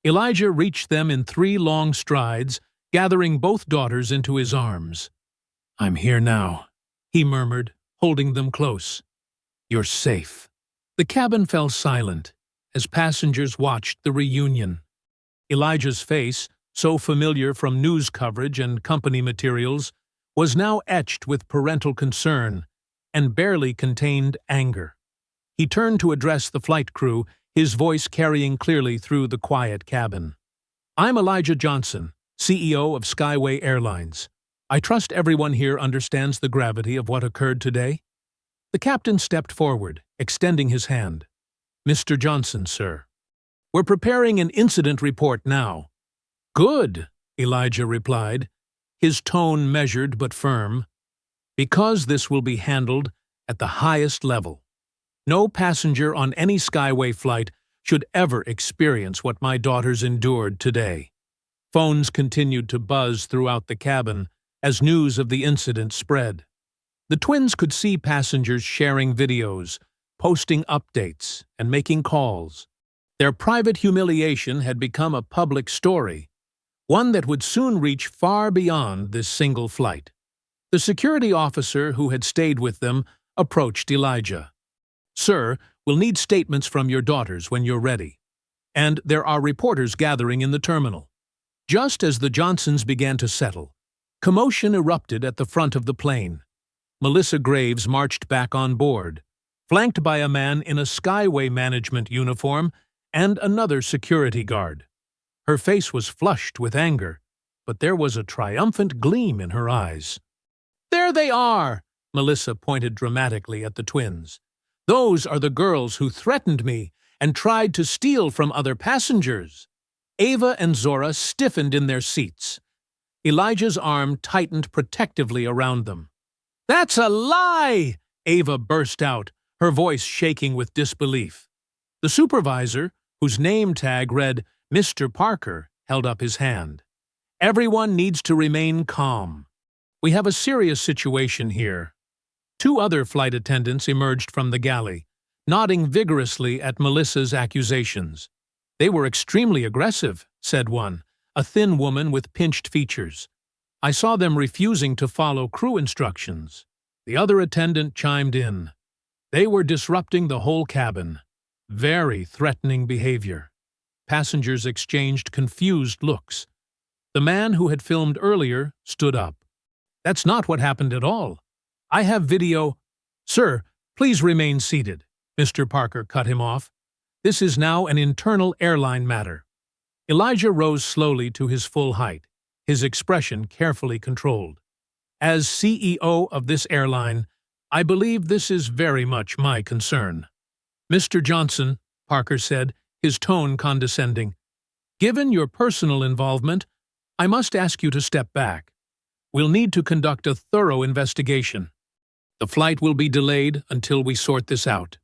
Elijah reached them in 3 long strides, gathering both daughters into his arms. "I'm here now," he murmured, holding them close. "You're safe." The cabin fell silent as passengers watched the reunion. Elijah's face, so familiar from news coverage and company materials, was now etched with parental concern and barely contained anger. He turned to address the flight crew, his voice carrying clearly through the quiet cabin. "I'm Elijah Johnson, CEO of Skyway Airlines. I trust everyone here understands the gravity of what occurred today?" The captain stepped forward, extending his hand. "Mr. Johnson, sir. We're preparing an incident report now." "Good," Elijah replied, his tone measured but firm. "Because this will be handled at the highest level. No passenger on any Skyway flight should ever experience what my daughters endured today." Phones continued to buzz throughout the cabin as news of the incident spread. The twins could see passengers sharing videos, posting updates, and making calls. Their private humiliation had become a public story, one that would soon reach far beyond this single flight. The security officer who had stayed with them approached Elijah. "Sir, we'll need statements from your daughters when you're ready. And there are reporters gathering in the terminal." Just as the Johnsons began to settle, commotion erupted at the front of the plane. Melissa Graves marched back on board, flanked by a man in a Skyway management uniform and another security guard. Her face was flushed with anger, but there was a triumphant gleam in her eyes. "There they are!" Melissa pointed dramatically at the twins. "Those are the girls who threatened me and tried to steal from other passengers." Ava and Zora stiffened in their seats. Elijah's arm tightened protectively around them. "That's a lie!" Ava burst out, her voice shaking with disbelief. The supervisor, whose name tag read Mr. Parker, held up his hand. "Everyone needs to remain calm. We have a serious situation here." 2 other flight attendants emerged from the galley, nodding vigorously at Melissa's accusations. "They were extremely aggressive," said one, a thin woman with pinched features. "I saw them refusing to follow crew instructions." The other attendant chimed in. "They were disrupting the whole cabin. Very threatening behavior." Passengers exchanged confused looks. The man who had filmed earlier stood up. "That's not what happened at all. I have video—" "Sir, please remain seated," Mr. Parker cut him off. "This is now an internal airline matter." Elijah rose slowly to his full height, his expression carefully controlled. "As CEO of this airline, I believe this is very much my concern." "Mr. Johnson," Parker said, his tone condescending, "given your personal involvement, I must ask you to step back. We'll need to conduct a thorough investigation. The flight will be delayed until we sort this out."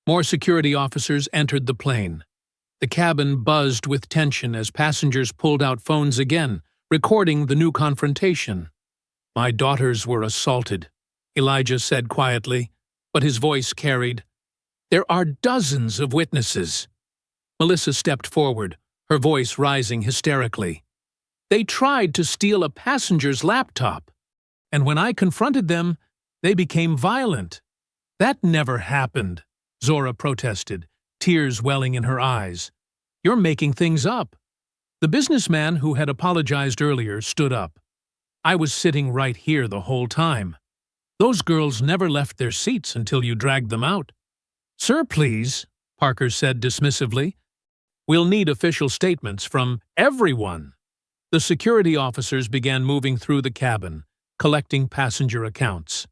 More security officers entered the plane. The cabin buzzed with tension as passengers pulled out phones again, recording the new confrontation. "My daughters were assaulted," Elijah said quietly, but his voice carried. "There are dozens of witnesses." Melissa stepped forward, her voice rising hysterically. "They tried to steal a passenger's laptop, and when I confronted them, they became violent." "That never happened," Zora protested, tears welling in her eyes. "You're making things up." The businessman who had apologized earlier stood up. I was sitting right here the whole time. Those girls never left their seats until you dragged them out. Sir, please, Parker said dismissively. We'll need official statements from everyone. The security officers began moving through the cabin, collecting passenger accounts.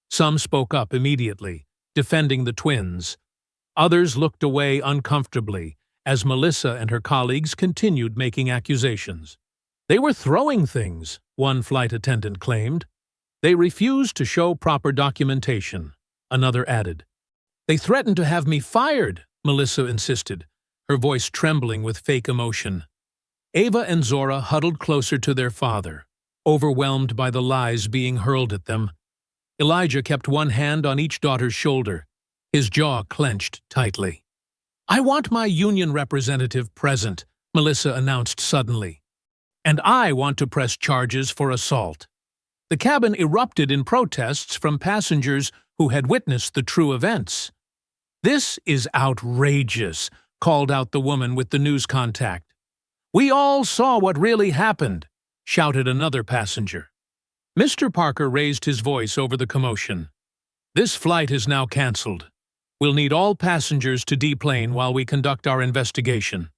Some spoke up immediately, defending the twins. Others looked away uncomfortably as Melissa and her colleagues continued making accusations. They were throwing things, one flight attendant claimed. They refused to show proper documentation, another added. They threatened to have me fired, Melissa insisted, her voice trembling with fake emotion. Ava and Zora huddled closer to their father, overwhelmed by the lies being hurled at them. Elijah kept one hand on each daughter's shoulder, his jaw clenched tightly. I want my union representative present, Melissa announced suddenly. And I want to press charges for assault. The cabin erupted in protests from passengers who had witnessed the true events. This is outrageous, called out the woman with the news contact. We all saw what really happened, shouted another passenger. Mr. Parker raised his voice over the commotion. This flight is now canceled. We'll need all passengers to deplane while we conduct our investigation.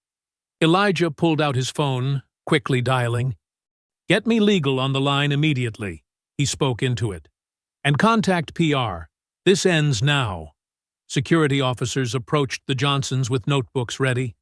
Elijah pulled out his phone, quickly dialing. Get me legal on the line immediately, he spoke into it. And contact PR. This ends now. Security officers approached the Johnsons with notebooks ready.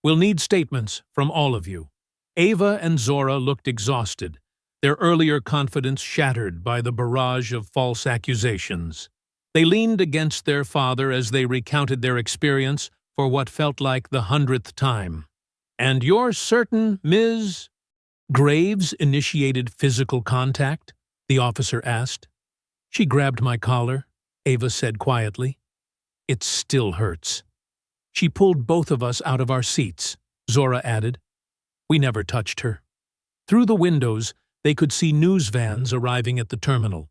We'll need statements from all of you. Ava and Zora looked exhausted, their earlier confidence shattered by the barrage of false accusations. They leaned against their father as they recounted their experience for what felt like the 100th time. And you're certain Ms. Graves initiated physical contact? The officer asked. She grabbed my collar, Ava said quietly. It still hurts. She pulled both of us out of our seats, Zora added. We never touched her. Through the windows, they could see news vans arriving at the terminal.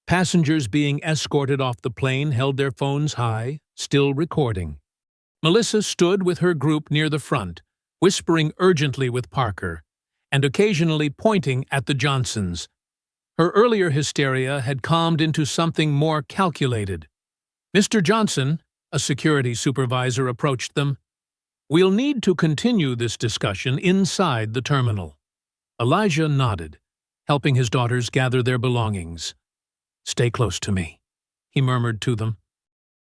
Passengers being escorted off the plane held their phones high, still recording. Melissa stood with her group near the front, whispering urgently with Parker, and occasionally pointing at the Johnsons. Her earlier hysteria had calmed into something more calculated. Mr. Johnson, a security supervisor, approached them. We'll need to continue this discussion inside the terminal. Elijah nodded, helping his daughters gather their belongings. Stay close to me, he murmured to them.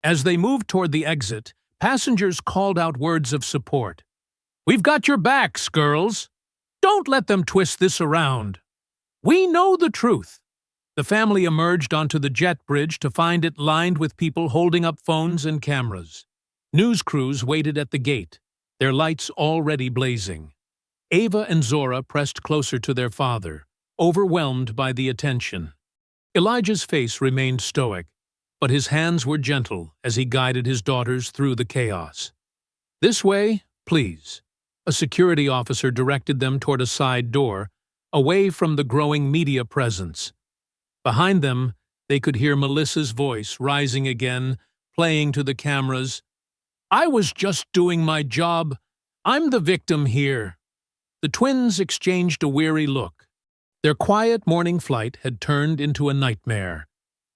As they moved toward the exit, passengers called out words of support. We've got your backs, girls. Don't let them twist this around. We know the truth. The family emerged onto the jet bridge to find it lined with people holding up phones and cameras. News crews waited at the gate, their lights already blazing. Ava and Zora pressed closer to their father, overwhelmed by the attention. Elijah's face remained stoic, but his hands were gentle as he guided his daughters through the chaos. This way, please. A security officer directed them toward a side door, away from the growing media presence. Behind them, they could hear Melissa's voice rising again, playing to the cameras. I was just doing my job. I'm the victim here. The twins exchanged a weary look. Their quiet morning flight had turned into a nightmare,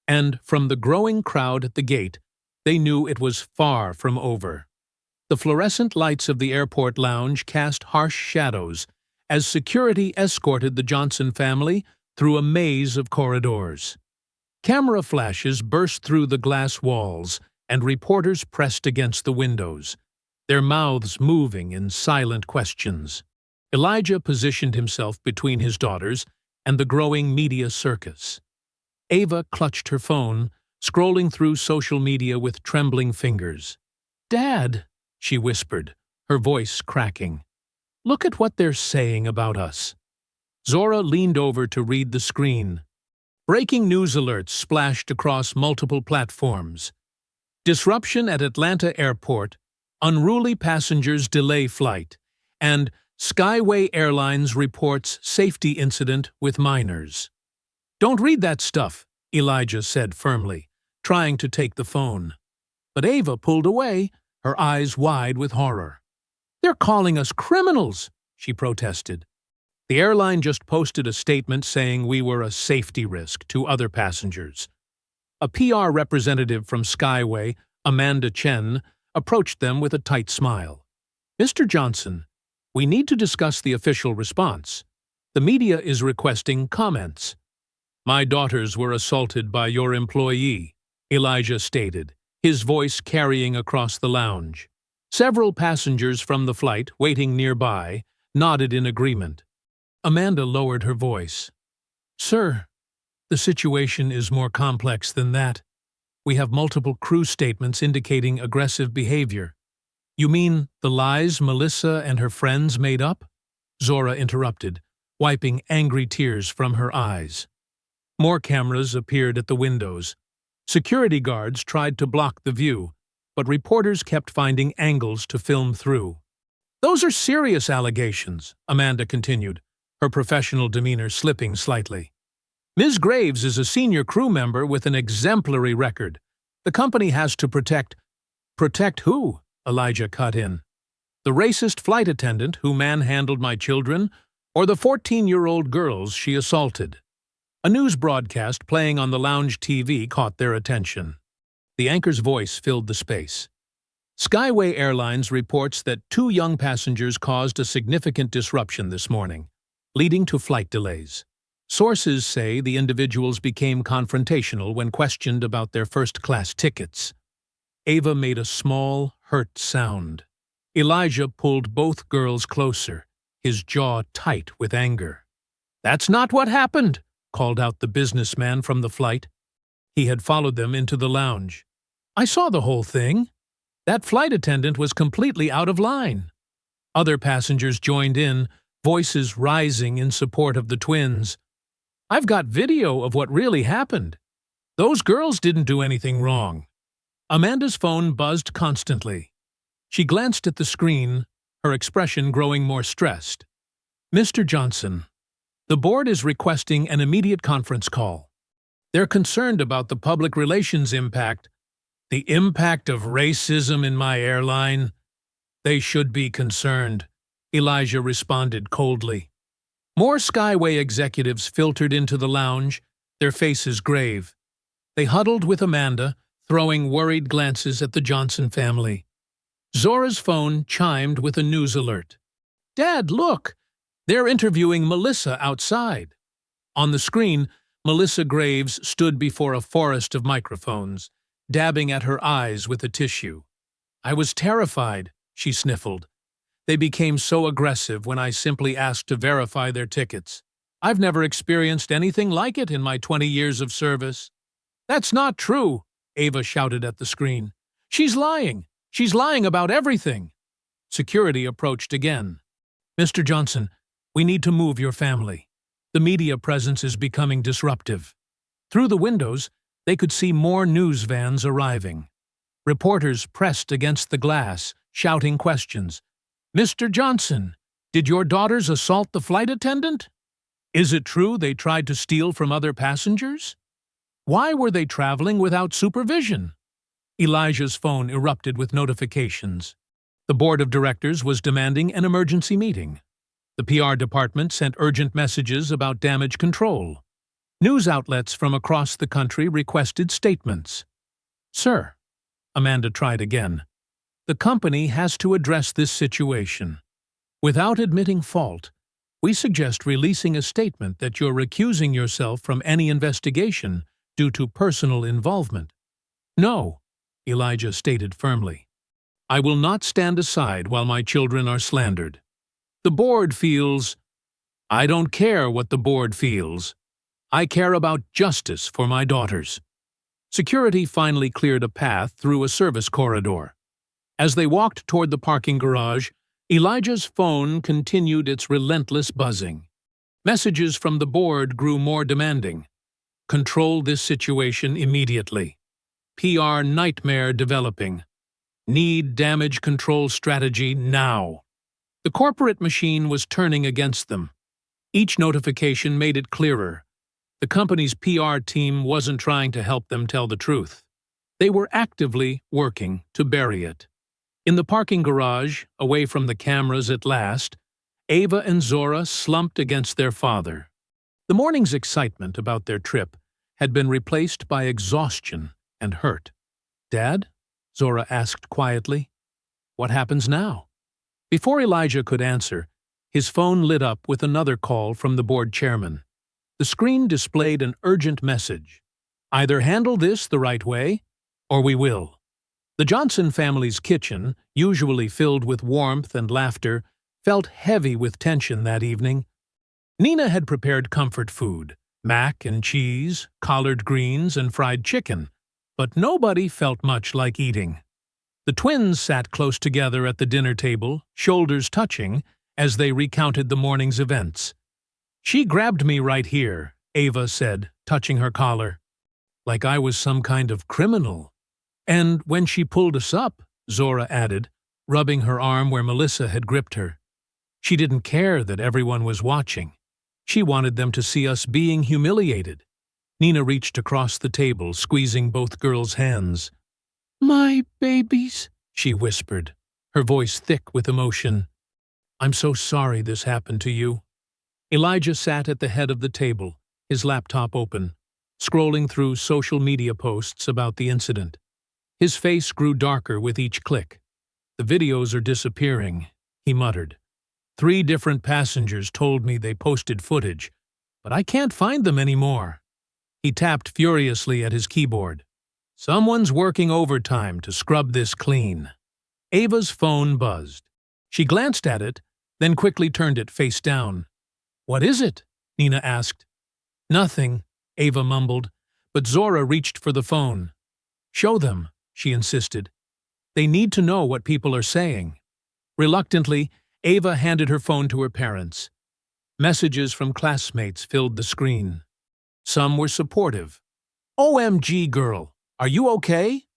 and from the growing crowd at the gate, they knew it was far from over. The fluorescent lights of the airport lounge cast harsh shadows as security escorted the Johnson family through a maze of corridors. Camera flashes burst through the glass walls, and reporters pressed against the windows, their mouths moving in silent questions. Elijah positioned himself between his daughters and the growing media circus. Ava clutched her phone, scrolling through social media with trembling fingers. Dad, she whispered, her voice cracking. Look at what they're saying about us. Zora leaned over to read the screen. Breaking news alerts splashed across multiple platforms. Disruption at Atlanta Airport, unruly passengers delay flight, and Skyway Airlines reports safety incident with minors. Don't read that stuff, Elijah said firmly, trying to take the phone. But Ava pulled away, her eyes wide with horror. They're calling us criminals, she protested. The airline just posted a statement saying we were a safety risk to other passengers. A PR representative from Skyway, Amanda Chen, approached them with a tight smile. "Mr. Johnson, we need to discuss the official response. The media is requesting comments." "My daughters were assaulted by your employee," Elijah stated, his voice carrying across the lounge. Several passengers from the flight, waiting nearby, nodded in agreement. Amanda lowered her voice. "Sir, the situation is more complex than that. We have multiple crew statements indicating aggressive behavior." "You mean the lies Melissa and her friends made up?" Zora interrupted, wiping angry tears from her eyes. More cameras appeared at the windows. Security guards tried to block the view, but reporters kept finding angles to film through. "Those are serious allegations," Amanda continued, her professional demeanor slipping slightly. "Ms. Graves is a senior crew member with an exemplary record. The company has to protect—" "Protect who?" Elijah cut in. "The racist flight attendant who manhandled my children, or the 14-year-old girls she assaulted?" A news broadcast playing on the lounge TV caught their attention. The anchor's voice filled the space. Skyway Airlines reports that 2 young passengers caused a significant disruption this morning, leading to flight delays. Sources say the individuals became confrontational when questioned about their first-class tickets. Ava made a small, hurt sound. Elijah pulled both girls closer, his jaw tight with anger. "That's not what happened," called out the businessman from the flight. He had followed them into the lounge. "I saw the whole thing. That flight attendant was completely out of line." Other passengers joined in, voices rising in support of the twins. "I've got video of what really happened. Those girls didn't do anything wrong." Amanda's phone buzzed constantly. She glanced at the screen, her expression growing more stressed. "Mr. Johnson, the board is requesting an immediate conference call. They're concerned about the public relations impact." "The impact of racism in my airline? They should be concerned," Elijah responded coldly. More Skyway executives filtered into the lounge, their faces grave. They huddled with Amanda, throwing worried glances at the Johnson family. Zora's phone chimed with a news alert. "Dad, look! They're interviewing Melissa outside." On the screen, Melissa Graves stood before a forest of microphones, dabbing at her eyes with a tissue. "I was terrified," she sniffled. "They became so aggressive when I simply asked to verify their tickets. I've never experienced anything like it in my 20 years of service." "That's not true," Ava shouted at the screen. "She's lying. She's lying about everything." Security approached again. "Mr. Johnson, we need to move your family. The media presence is becoming disruptive." Through the windows, they could see more news vans arriving. Reporters pressed against the glass, shouting questions. "Mr. Johnson, did your daughters assault the flight attendant? Is it true they tried to steal from other passengers? Why were they traveling without supervision?" Elijah's phone erupted with notifications. The board of directors was demanding an emergency meeting. The PR department sent urgent messages about damage control. News outlets from across the country requested statements. "Sir," Amanda tried again, "the company has to address this situation. Without admitting fault, we suggest releasing a statement that you're recusing yourself from any investigation due to personal involvement." "No," Elijah stated firmly. "I will not stand aside while my children are slandered. The board feels—" "I don't care what the board feels. I care about justice for my daughters." Security finally cleared a path through a service corridor. As they walked toward the parking garage, Elijah's phone continued its relentless buzzing. Messages from the board grew more demanding. "Control this situation immediately. PR nightmare developing. Need damage control strategy now." The corporate machine was turning against them. Each notification made it clearer. The company's PR team wasn't trying to help them tell the truth. They were actively working to bury it. In the parking garage, away from the cameras at last, Ava and Zora slumped against their father. The morning's excitement about their trip had been replaced by exhaustion and hurt. "Dad?" Zora asked quietly. "What happens now?" Before Elijah could answer, his phone lit up with another call from the board chairman. The screen displayed an urgent message. "Either handle this the right way, or we will." The Johnson family's kitchen, usually filled with warmth and laughter, felt heavy with tension that evening. Nina had prepared comfort food, mac and cheese, collard greens, and fried chicken, but nobody felt much like eating. The twins sat close together at the dinner table, shoulders touching, as they recounted the morning's events. "She grabbed me right here," Ava said, touching her collar. "Like I was some kind of criminal. And when she pulled us up," Zora added, rubbing her arm where Melissa had gripped her. "She didn't care that everyone was watching. She wanted them to see us being humiliated." Nina reached across the table, squeezing both girls' hands. "My babies," she whispered, her voice thick with emotion. "I'm so sorry this happened to you." Elijah sat at the head of the table, his laptop open, scrolling through social media posts about the incident. His face grew darker with each click. "The videos are disappearing," he muttered. "3 different passengers told me they posted footage, but I can't find them anymore." He tapped furiously at his keyboard. "Someone's working overtime to scrub this clean." Ava's phone buzzed. She glanced at it, then quickly turned it face down. "What is it?" Nina asked. "Nothing," Ava mumbled, but Zora reached for the phone. "Show them," she insisted. "They need to know what people are saying." Reluctantly, Ava handed her phone to her parents. Messages from classmates filled the screen. Some were supportive. "OMG, girl, are you okay?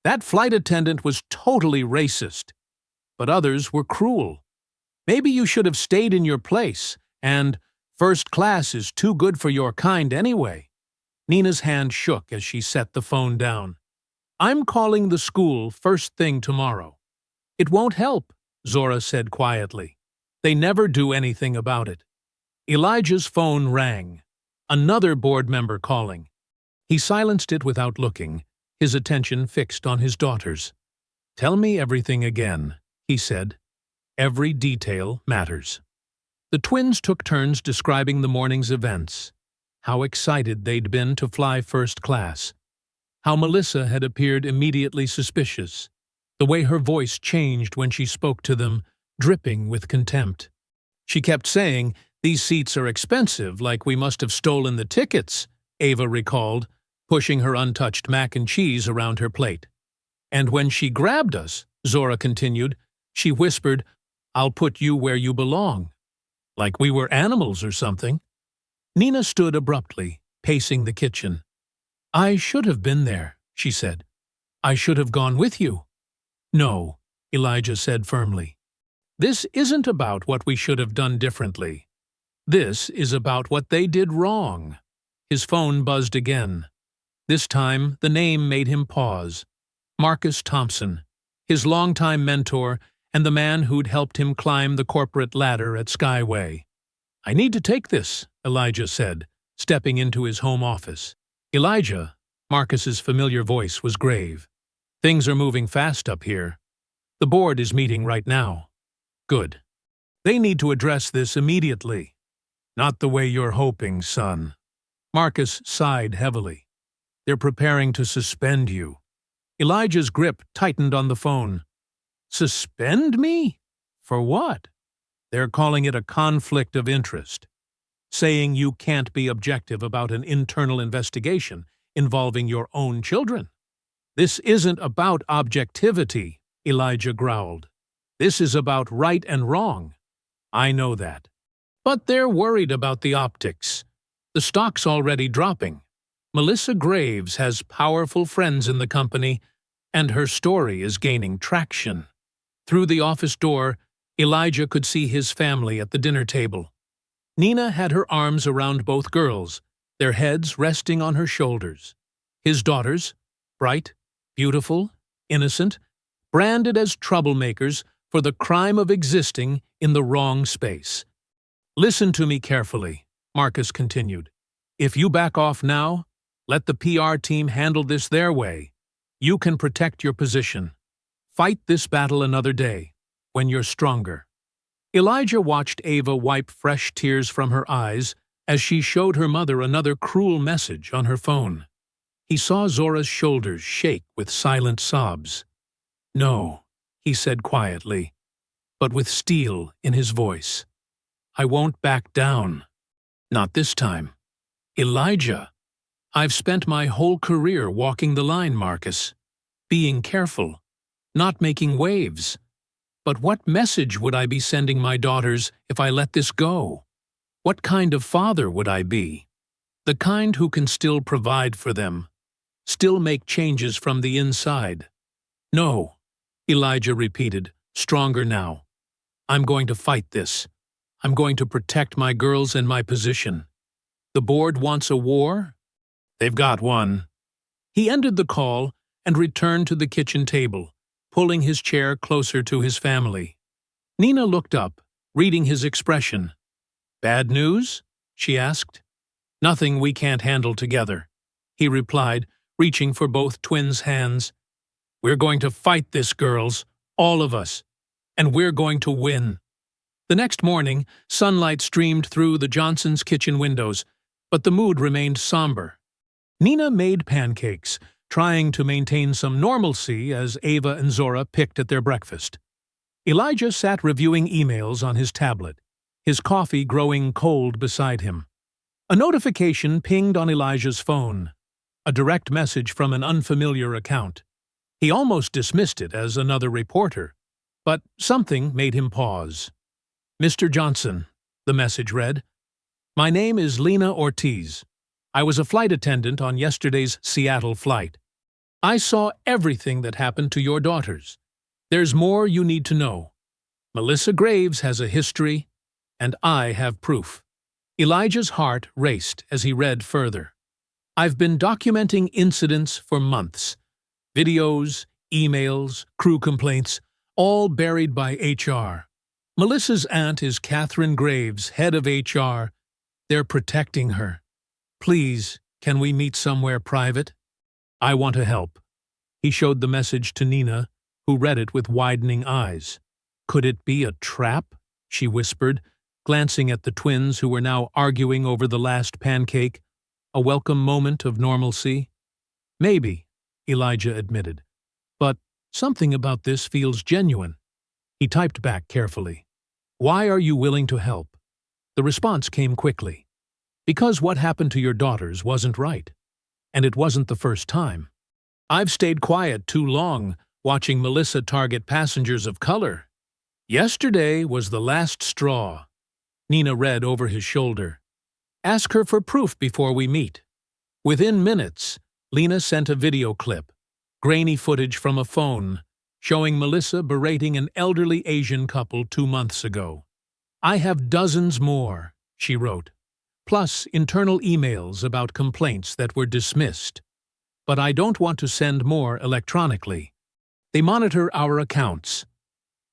That flight attendant was totally racist." But others were cruel. "Maybe you should have stayed in your place," and "First class is too good for your kind anyway." Nina's hand shook as she set the phone down. "I'm calling the school first thing tomorrow." "It won't help," Zora said quietly. "They never do anything about it." Elijah's phone rang. Another board member calling. He silenced it without looking, his attention fixed on his daughters. "Tell me everything again," he said. "Every detail matters." The twins took turns describing the morning's events. How excited they'd been to fly first class. How Melissa had appeared immediately suspicious. The way her voice changed when she spoke to them, dripping with contempt. She kept saying, "These seats are expensive, like we must have stolen the tickets," Ava recalled, pushing her untouched mac and cheese around her plate. "And when she grabbed us," Zora continued, "she whispered, 'I'll put you where you belong.' Like we were animals or something." Nina stood abruptly, pacing the kitchen. "I should have been there," she said. "I should have gone with you." "No," Elijah said firmly. "This isn't about what we should have done differently. This is about what they did wrong." His phone buzzed again. This time, the name made him pause. Marcus Thompson, his longtime mentor and the man who'd helped him climb the corporate ladder at Skyway. "I need to take this," Elijah said, stepping into his home office. "Elijah," Marcus's familiar voice was grave. "Things are moving fast up here. The board is meeting right now." "Good. They need to address this immediately." "Not the way you're hoping, son." Marcus sighed heavily. "They're preparing to suspend you." Elijah's grip tightened on the phone. "Suspend me? For what?" "They're calling it a conflict of interest, saying you can't be objective about an internal investigation involving your own children." "This isn't about objectivity," Elijah growled. "This is about right and wrong." "I know that. But they're worried about the optics. The stock's already dropping. Melissa Graves has powerful friends in the company, and her story is gaining traction." Through the office door, Elijah could see his family at the dinner table. Nina had her arms around both girls, their heads resting on her shoulders. His daughters, bright, beautiful, innocent, branded as troublemakers, for the crime of existing in the wrong space. Listen to me carefully, Marcus continued. If you back off now, let the PR team handle this their way. You can protect your position. Fight this battle another day, when you're stronger. Elijah watched Ava wipe fresh tears from her eyes as she showed her mother another cruel message on her phone. He saw Zora's shoulders shake with silent sobs. "No," he said quietly, but with steel in his voice. "I won't back down. Not this time. Elijah, I've spent my whole career walking the line, Marcus. Being careful, not making waves. But what message would I be sending my daughters if I let this go? What kind of father would I be? The kind who can still provide for them, still make changes from the inside." "No," Elijah repeated, stronger now. "I'm going to fight this. I'm going to protect my girls and my position. The board wants a war? They've got one." He ended the call and returned to the kitchen table, pulling his chair closer to his family. Nina looked up, reading his expression. "Bad news?" she asked. "Nothing we can't handle together," he replied, reaching for both twins' hands. "We're going to fight this, girls, all of us, and we're going to win." The next morning, sunlight streamed through the Johnsons' kitchen windows, but the mood remained somber. Nina made pancakes, trying to maintain some normalcy as Ava and Zora picked at their breakfast. Elijah sat reviewing emails on his tablet, his coffee growing cold beside him. A notification pinged on Elijah's phone, a direct message from an unfamiliar account. He almost dismissed it as another reporter, but something made him pause. "Mr. Johnson," the message read, "My name is Lena Ortiz. I was a flight attendant on yesterday's Seattle flight. I saw everything that happened to your daughters. There's more you need to know. Melissa Graves has a history, and I have proof." Elijah's heart raced as he read further. "I've been documenting incidents for months. Videos, emails, crew complaints, all buried by HR. Melissa's aunt is Catherine Graves, head of HR. They're protecting her. Please, can we meet somewhere private? I want to help." He showed the message to Nina, who read it with widening eyes. "Could it be a trap?" she whispered, glancing at the twins who were now arguing over the last pancake, a welcome moment of normalcy. "Maybe," Elijah admitted. "But something about this feels genuine." He typed back carefully. "Why are you willing to help?" The response came quickly. "Because what happened to your daughters wasn't right. And it wasn't the first time. I've stayed quiet too long, watching Melissa target passengers of color. Yesterday was the last straw." Nina read over his shoulder. "Ask her for proof before we meet." Within minutes, Lena sent a video clip, grainy footage from a phone, showing Melissa berating an elderly Asian couple 2 months ago. "I have dozens more," she wrote, plus internal emails about complaints that were dismissed. "But I don't want to send more electronically. They monitor our accounts."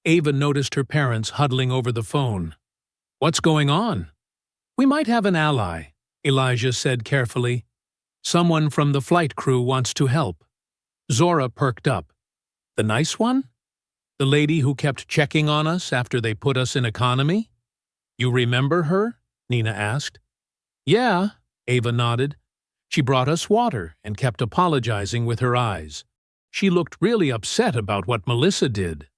Ava noticed her parents huddling over the phone. "What's going on?" "We might have an ally," Elijah said carefully. "Someone from the flight crew wants to help." Zora perked up. "The nice one? The lady who kept checking on us after they put us in economy?" "You remember her?" Nina asked. "Yeah," Ava nodded. "She brought us water and kept apologizing with her eyes. She looked really upset about what Melissa did."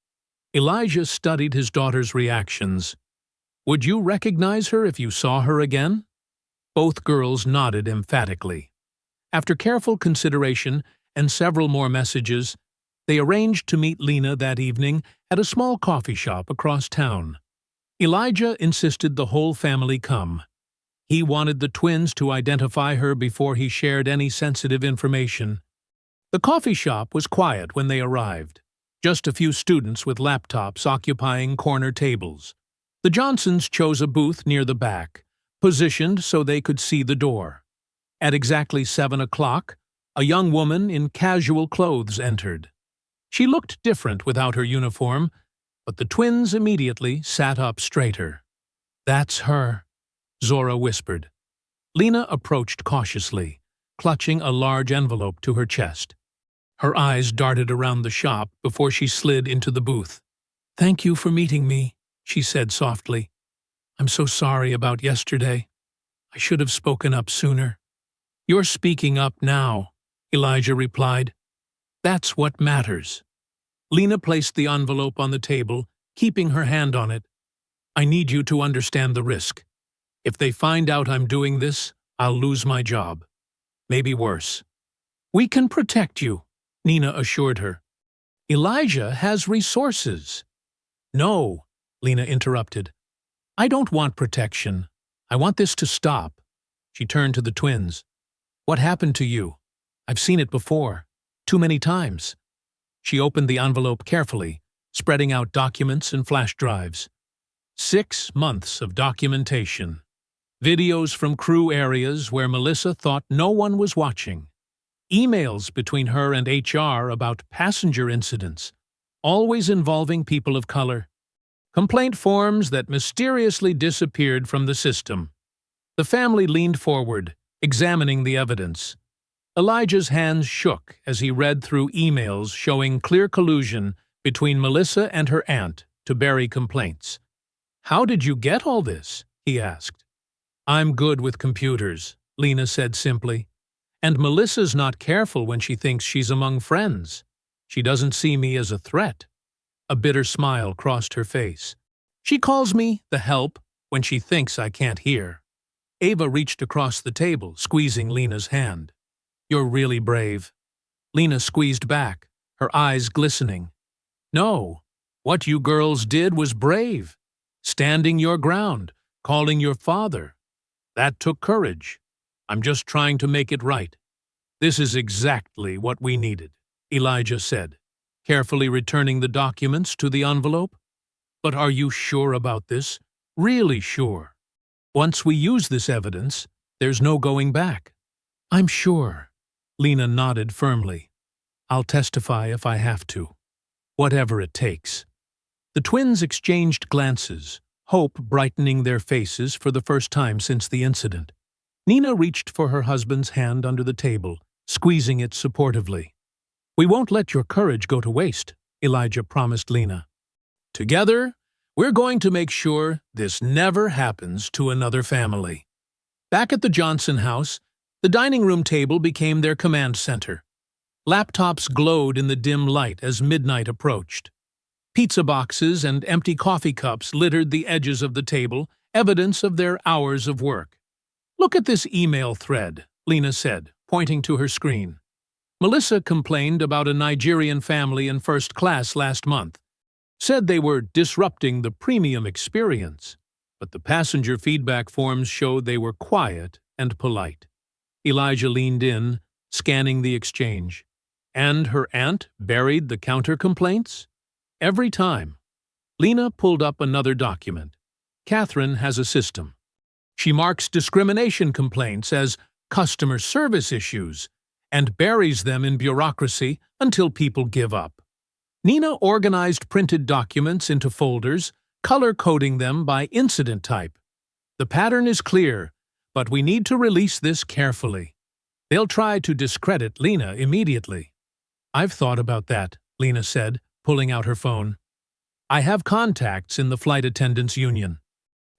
Elijah studied his daughter's reactions. "Would you recognize her if you saw her again?" Both girls nodded emphatically. After careful consideration and several more messages, they arranged to meet Lena that evening at a small coffee shop across town. Elijah insisted the whole family come. He wanted the twins to identify her before he shared any sensitive information. The coffee shop was quiet when they arrived, just a few students with laptops occupying corner tables. The Johnsons chose a booth near the back, positioned so they could see the door. At exactly 7 o'clock, a young woman in casual clothes entered. She looked different without her uniform, but the twins immediately sat up straighter. "That's her," Zora whispered. Lena approached cautiously, clutching a large envelope to her chest. Her eyes darted around the shop before she slid into the booth. "Thank you for meeting me," she said softly. "I'm so sorry about yesterday. I should have spoken up sooner." "You're speaking up now," Elijah replied. "That's what matters." Lena placed the envelope on the table, keeping her hand on it. "I need you to understand the risk. If they find out I'm doing this, I'll lose my job. Maybe worse." "We can protect you," Nina assured her. "Elijah has resources." "No," Lena interrupted. "I don't want protection. I want this to stop." She turned to the twins. "What happened to you? I've seen it before. Too many times." She opened the envelope carefully, spreading out documents and flash drives. 6 months of documentation. Videos from crew areas where Melissa thought no one was watching. Emails between her and HR about passenger incidents, always involving people of color. Complaint forms that mysteriously disappeared from the system. The family leaned forward, examining the evidence. Elijah's hands shook as he read through emails showing clear collusion between Melissa and her aunt to bury complaints. "How did you get all this?" he asked. "I'm good with computers," Lena said simply. "And Melissa's not careful when she thinks she's among friends. She doesn't see me as a threat." A bitter smile crossed her face. "She calls me the help when she thinks I can't hear." Ava reached across the table, squeezing Lena's hand. "You're really brave." Lena squeezed back, her eyes glistening. "No, what you girls did was brave. Standing your ground, calling your father. That took courage. I'm just trying to make it right." "This is exactly what we needed," Elijah said, carefully returning the documents to the envelope. "But are you sure about this? Really sure? Once we use this evidence, there's no going back." "I'm sure." Lena nodded firmly. "I'll testify if I have to. Whatever it takes." The twins exchanged glances, hope brightening their faces for the first time since the incident. Nina reached for her husband's hand under the table, squeezing it supportively. "We won't let your courage go to waste," Elijah promised Lena. "Together, we're going to make sure this never happens to another family." Back at the Johnson house, the dining room table became their command center. Laptops glowed in the dim light as midnight approached. Pizza boxes and empty coffee cups littered the edges of the table, evidence of their hours of work. "Look at this email thread," Lena said, pointing to her screen. "Melissa complained about a Nigerian family in first class last month. Said they were disrupting the premium experience, but the passenger feedback forms showed they were quiet and polite." Elijah leaned in, scanning the exchange. "And her aunt buried the counter-complaints?" "Every time." Lena pulled up another document. "Catherine has a system. She marks discrimination complaints as customer service issues and buries them in bureaucracy until people give up." Nina organized printed documents into folders, color-coding them by incident type. "The pattern is clear, but we need to release this carefully. They'll try to discredit Lena immediately." "I've thought about that," Lena said, pulling out her phone. "I have contacts in the flight attendants union.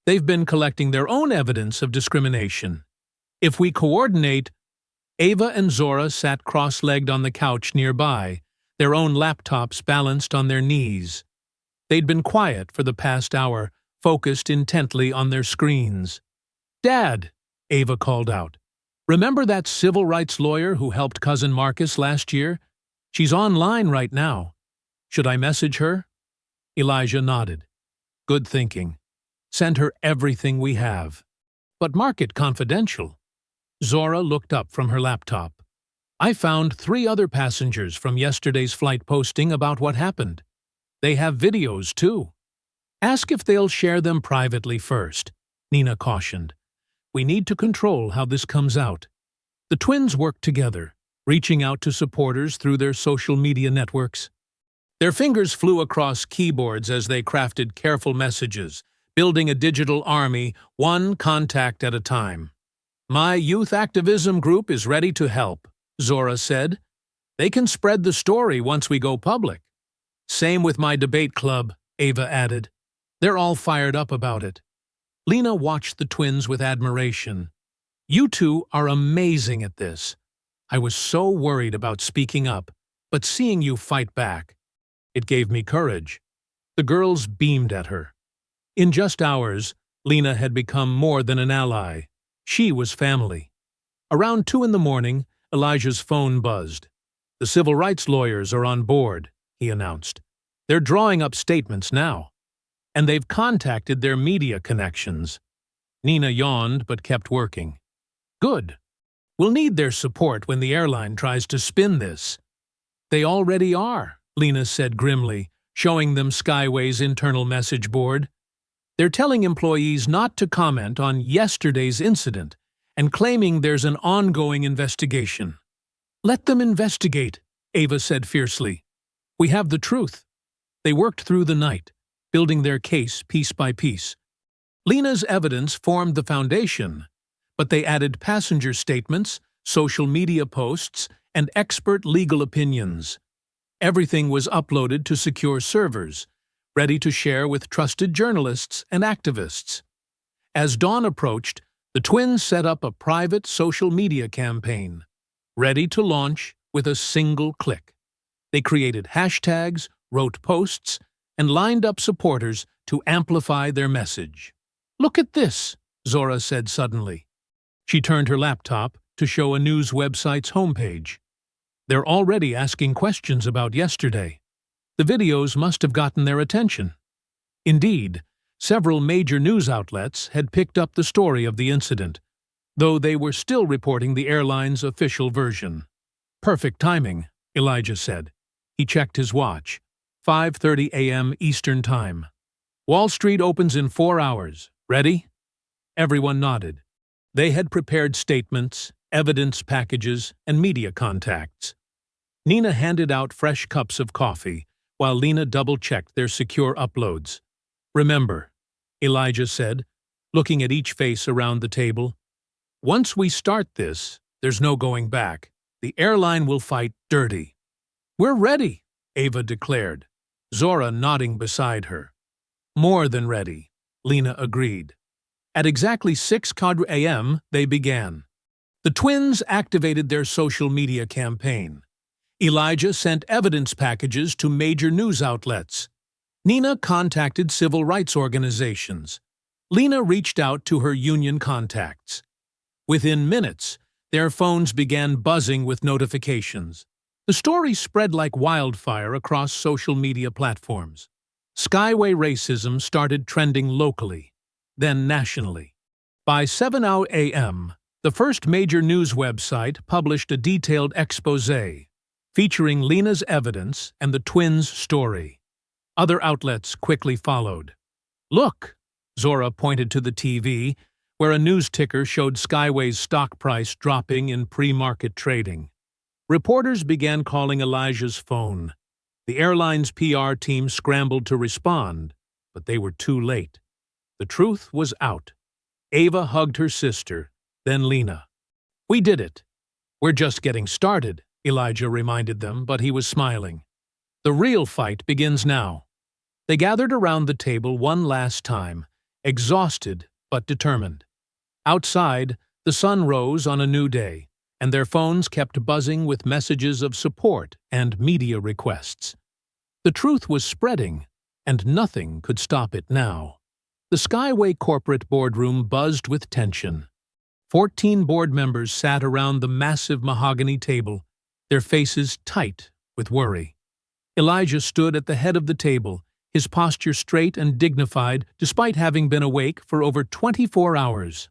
They've been collecting their own evidence of discrimination. If we coordinate..." Ava and Zora sat cross-legged on the couch nearby, their own laptops balanced on their knees. They'd been quiet for the past hour, focused intently on their screens. "Dad," Ava called out. "Remember that civil rights lawyer who helped Cousin Marcus last year? She's online right now. Should I message her?" Elijah nodded. "Good thinking. Send her everything we have. But mark it confidential." Zora looked up from her laptop. "I found 3 other passengers from yesterday's flight posting about what happened. They have videos, too. Ask if they'll share them privately first," Nina cautioned. "We need to control how this comes out." The twins worked together, reaching out to supporters through their social media networks. Their fingers flew across keyboards as they crafted careful messages, building a digital army, one contact at a time. "My youth activism group is ready to help," Zora said. "They can spread the story once we go public." "Same with my debate club," Ava added. "They're all fired up about it." Lena watched the twins with admiration. "You two are amazing at this. I was so worried about speaking up, but seeing you fight back, it gave me courage." The girls beamed at her. In just hours, Lena had become more than an ally. She was family. Around 2 in the morning, Elijah's phone buzzed. "The civil rights lawyers are on board," he announced. "They're drawing up statements now. And they've contacted their media connections." Nina yawned but kept working. "Good. We'll need their support when the airline tries to spin this." "They already are," Lena said grimly, showing them Skyway's internal message board. "They're telling employees not to comment on yesterday's incident and claiming there's an ongoing investigation." "Let them investigate," Ava said fiercely. "We have the truth." They worked through the night, building their case piece by piece. Lena's evidence formed the foundation, but they added passenger statements, social media posts, and expert legal opinions. Everything was uploaded to secure servers, ready to share with trusted journalists and activists. As dawn approached, the twins set up a private social media campaign, ready to launch with a single click. They created hashtags, wrote posts, and lined up supporters to amplify their message. "Look at this," Zora said suddenly. She turned her laptop to show a news website's homepage. "They're already asking questions about yesterday. The videos must have gotten their attention." Indeed, several major news outlets had picked up the story of the incident, though they were still reporting the airline's official version. "Perfect timing," Elijah said. He checked his watch. 5:30 a.m. Eastern Time. "Wall Street opens in 4 hours. Ready?" Everyone nodded. They had prepared statements, evidence packages, and media contacts. Nina handed out fresh cups of coffee, while Lena double-checked their secure uploads. "Remember," Elijah said, looking at each face around the table, "once we start this, there's no going back. The airline will fight dirty." "We're ready," Ava declared, Zora nodding beside her. "More than ready," Lena agreed. At exactly 6 a.m., they began. The twins activated their social media campaign. Elijah sent evidence packages to major news outlets. Nina contacted civil rights organizations. Lena reached out to her union contacts. Within minutes, their phones began buzzing with notifications. The story spread like wildfire across social media platforms. Skyway racism started trending locally, then nationally. By 7 a.m., the first major news website published a detailed exposé featuring Lena's evidence and the twins' story. Other outlets quickly followed. "Look," Zora pointed to the TV, where a news ticker showed Skyway's stock price dropping in pre-market trading. Reporters began calling Elijah's phone. The airline's PR team scrambled to respond, but they were too late. The truth was out. Ava hugged her sister, then Lena. "We did it. We're just getting started," Elijah reminded them, but he was smiling. "The real fight begins now." They gathered around the table one last time, exhausted but determined. Outside, the sun rose on a new day, and their phones kept buzzing with messages of support and media requests. The truth was spreading, and nothing could stop it now. The Skyway corporate boardroom buzzed with tension. 14 board members sat around the massive mahogany table, their faces tight with worry. Elijah stood at the head of the table, his posture straight and dignified despite having been awake for over 24 hours.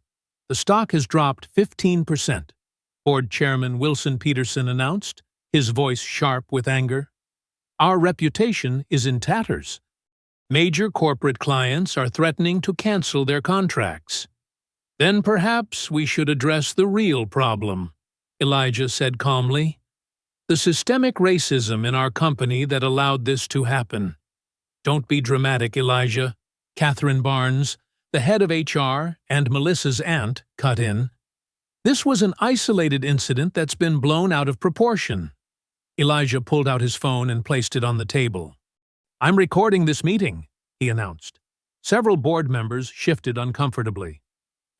"The stock has dropped 15%, Board Chairman Wilson Peterson announced, his voice sharp with anger. "Our reputation is in tatters. Major corporate clients are threatening to cancel their contracts." "Then perhaps we should address the real problem," Elijah said calmly. The systemic racism in our company that allowed this to happen. Don't be dramatic, Elijah. Catherine Barnes, the head of HR and Melissa's aunt, cut in. This was an isolated incident that's been blown out of proportion. Elijah pulled out his phone and placed it on the table. I'm recording this meeting, he announced. Several board members shifted uncomfortably.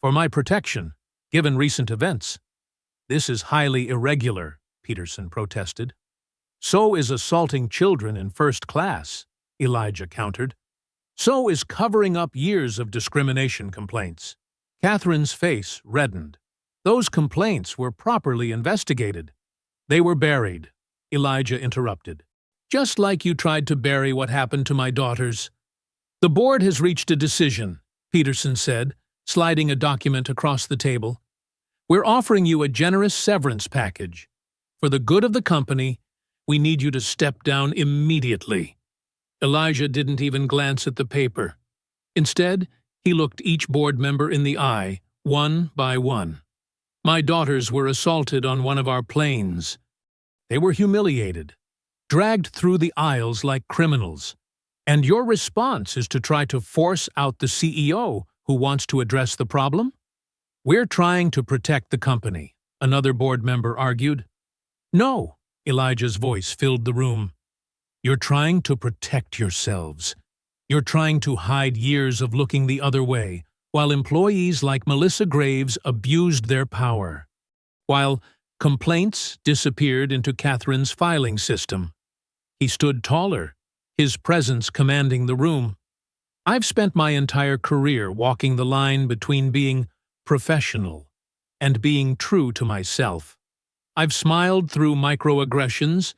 For my protection, given recent events. This is highly irregular, Peterson protested. So is assaulting children in first class, Elijah countered. So is covering up years of discrimination complaints. Catherine's face reddened. Those complaints were properly investigated. They were buried, Elijah interrupted. Just like you tried to bury what happened to my daughters. The board has reached a decision, Peterson said, sliding a document across the table. We're offering you a generous severance package. For the good of the company, we need you to step down immediately. Elijah didn't even glance at the paper. Instead, he looked each board member in the eye, one by one. My daughters were assaulted on one of our planes. They were humiliated, dragged through the aisles like criminals. And your response is to try to force out the CEO who wants to address the problem? We're trying to protect the company, another board member argued. No, Elijah's voice filled the room. You're trying to protect yourselves. You're trying to hide years of looking the other way, while employees like Melissa Graves abused their power. While complaints disappeared into Catherine's filing system. He stood taller, his presence commanding the room. I've spent my entire career walking the line between being professional and being true to myself. I've smiled through microaggressions,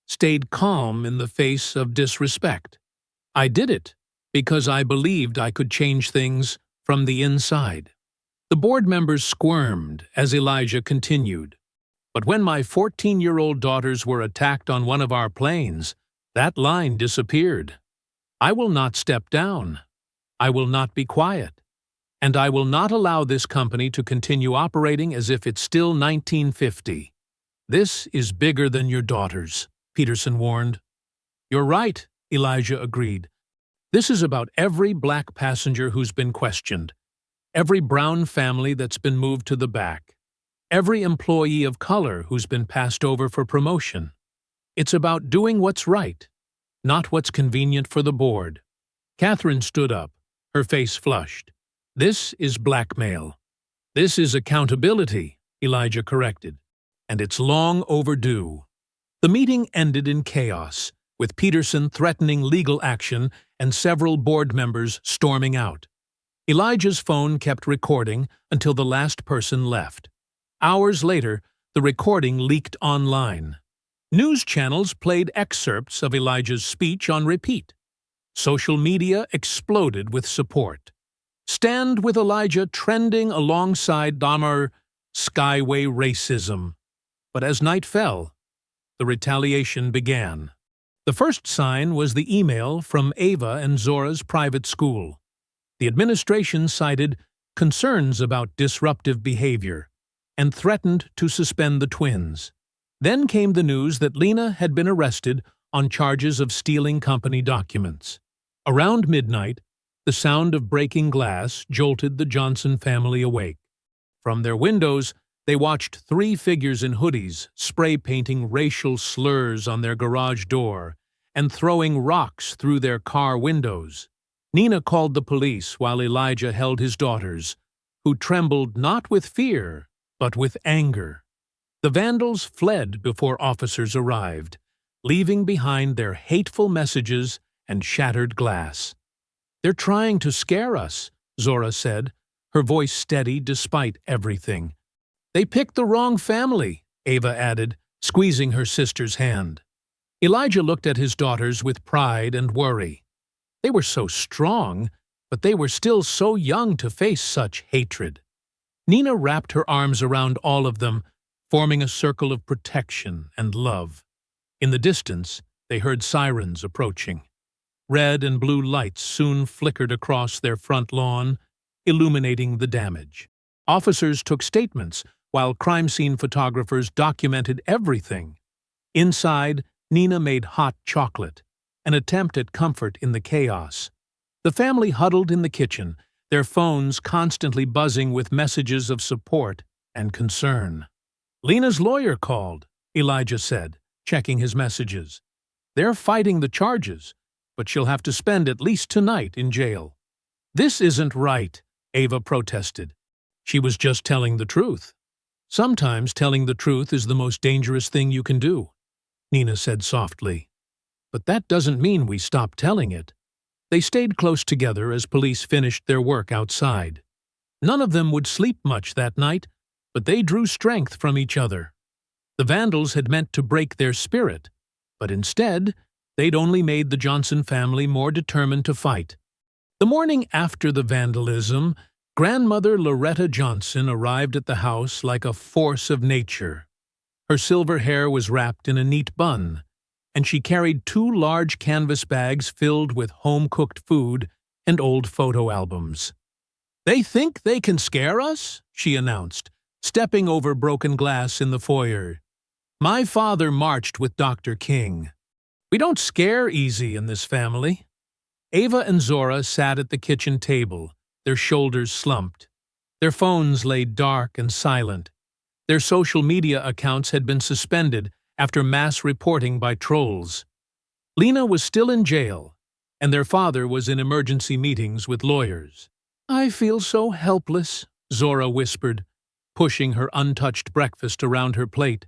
stayed calm in the face of disrespect. I did it because I believed I could change things from the inside. The board members squirmed as Elijah continued. But when my 14-year-old daughters were attacked on one of our planes, that line disappeared. I will not step down. I will not be quiet. And I will not allow this company to continue operating as if it's still 1950. This is bigger than your daughters, Peterson warned. You're right, Elijah agreed. This is about every black passenger who's been questioned, every brown family that's been moved to the back, every employee of color who's been passed over for promotion. It's about doing what's right, not what's convenient for the board. Catherine stood up, her face flushed. This is blackmail. This is accountability, Elijah corrected, and it's long overdue. The meeting ended in chaos, with Peterson threatening legal action and several board members storming out. Elijah's phone kept recording until the last person left. Hours later, the recording leaked online. News channels played excerpts of Elijah's speech on repeat. Social media exploded with support. Stand with Elijah trending alongside Dahmer, Skyway racism. But as night fell, the retaliation began. The first sign was the email from Ava and Zora's private school. The administration cited concerns about disruptive behavior and threatened to suspend the twins. Then came the news that Lena had been arrested on charges of stealing company documents. Around midnight, the sound of breaking glass jolted the Johnson family awake. From their windows, they watched three figures in hoodies spray-painting racial slurs on their garage door and throwing rocks through their car windows. Nina called the police while Elijah held his daughters, who trembled not with fear, but with anger. The vandals fled before officers arrived, leaving behind their hateful messages and shattered glass. They're trying to scare us, Zora said, her voice steady despite everything. They picked the wrong family, Ava added, squeezing her sister's hand. Elijah looked at his daughters with pride and worry. They were so strong, but they were still so young to face such hatred. Nina wrapped her arms around all of them, forming a circle of protection and love. In the distance, they heard sirens approaching. Red and blue lights soon flickered across their front lawn, illuminating the damage. Officers took statements, while crime scene photographers documented everything. Inside, Nina made hot chocolate, an attempt at comfort in the chaos. The family huddled in the kitchen, their phones constantly buzzing with messages of support and concern. "Lena's lawyer called," Elijah said, checking his messages. "They're fighting the charges, but she'll have to spend at least tonight in jail." "This isn't right," Ava protested. She was just telling the truth. "Sometimes telling the truth is the most dangerous thing you can do," Nina said softly. "But that doesn't mean we stop telling it." They stayed close together as police finished their work outside. None of them would sleep much that night, but they drew strength from each other. The vandals had meant to break their spirit, but instead, they'd only made the Johnson family more determined to fight. The morning after the vandalism, Grandmother Loretta Johnson arrived at the house like a force of nature. Her silver hair was wrapped in a neat bun, and she carried 2 large canvas bags filled with home-cooked food and old photo albums. "They think they can scare us?" she announced, stepping over broken glass in the foyer. "My father marched with Dr. King. We don't scare easy in this family." Ava and Zora sat at the kitchen table, their shoulders slumped. Their phones lay dark and silent. Their social media accounts had been suspended after mass reporting by trolls. Lena was still in jail, and their father was in emergency meetings with lawyers. "I feel so helpless," Zora whispered, pushing her untouched breakfast around her plate.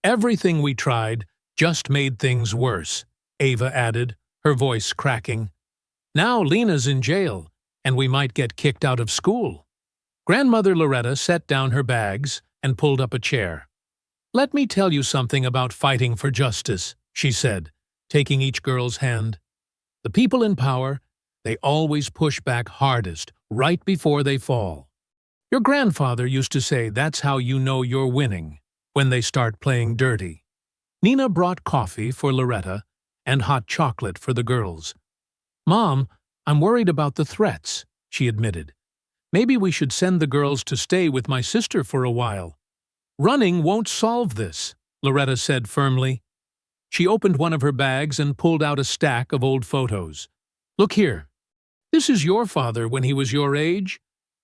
"Everything we tried just made things worse," Ava added, her voice cracking. "Now Lena's in jail, and we might get kicked out of school." Grandmother Loretta set down her bags and pulled up a chair. "Let me tell you something about fighting for justice," she said, taking each girl's hand. "The people in power, they always push back hardest, right before they fall. Your grandfather used to say that's how you know you're winning, when they start playing dirty." Nina brought coffee for Loretta and hot chocolate for the girls. "Mom, I'm worried about the threats," she admitted. "Maybe we should send the girls to stay with my sister for a while." "Running won't solve this," Loretta said firmly. She opened one of her bags and pulled out a stack of old photos. "Look here. This is your father when he was your age,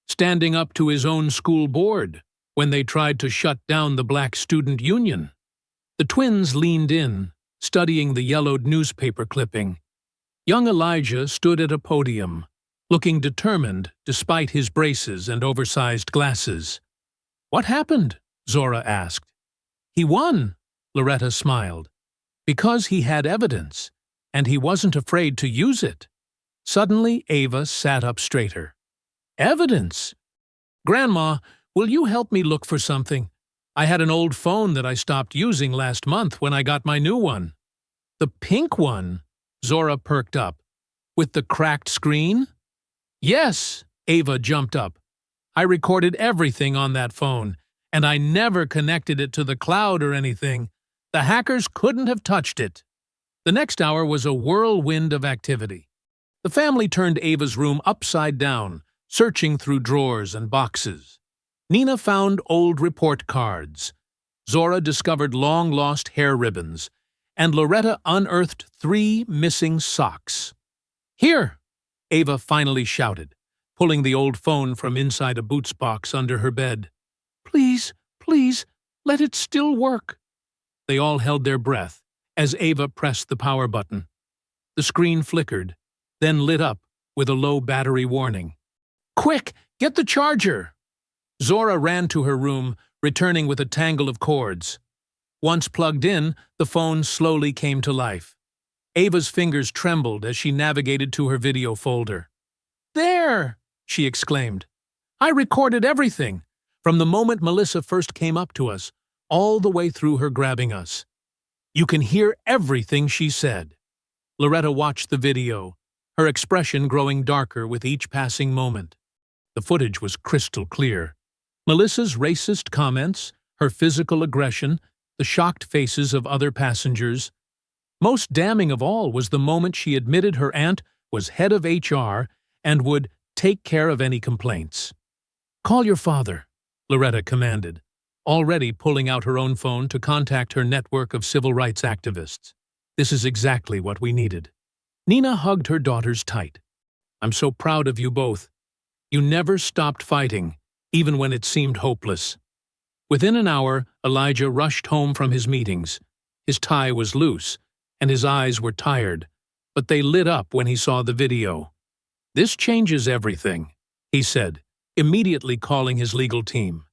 standing up to his own school board when they tried to shut down the Black Student Union." The twins leaned in, studying the yellowed newspaper clipping. Young Elijah stood at a podium, looking determined despite his braces and oversized glasses. "What happened?" Zora asked. "He won," Loretta smiled. "Because he had evidence, and he wasn't afraid to use it." Suddenly, Ava sat up straighter. "Evidence? Grandma, will you help me look for something? I had an old phone that I stopped using last month when I got my new one." "The pink one?" Zora perked up. "With the cracked screen?" "Yes," Ava jumped up. "I recorded everything on that phone, and I never connected it to the cloud or anything. The hackers couldn't have touched it." The next hour was a whirlwind of activity. The family turned Ava's room upside down, searching through drawers and boxes. Nina found old report cards. Zora discovered long-lost hair ribbons, and Loretta unearthed 3 missing socks. "Here!" Ava finally shouted, pulling the old phone from inside a boots box under her bed. "Please, please, let it still work." They all held their breath as Ava pressed the power button. The screen flickered, then lit up with a low battery warning. "Quick, get the charger!" Zora ran to her room, returning with a tangle of cords. Once plugged in, the phone slowly came to life. Ava's fingers trembled as she navigated to her video folder. "There!" she exclaimed. "I recorded everything, from the moment Melissa first came up to us, all the way through her grabbing us. You can hear everything she said." Loretta watched the video, her expression growing darker with each passing moment. The footage was crystal clear. Melissa's racist comments, her physical aggression, the shocked faces of other passengers. Most damning of all was the moment she admitted her aunt was head of HR and would take care of any complaints. "Call your father," Loretta commanded. already pulling out her own phone to contact her network of civil rights activists. This is exactly what we needed. Nina hugged her daughters tight. I'm so proud of you both. You never stopped fighting, even when it seemed hopeless. Within an hour, Elijah rushed home from his meetings. His tie was loose, and his eyes were tired, but they lit up when he saw the video. This changes everything, he said, immediately calling his legal team.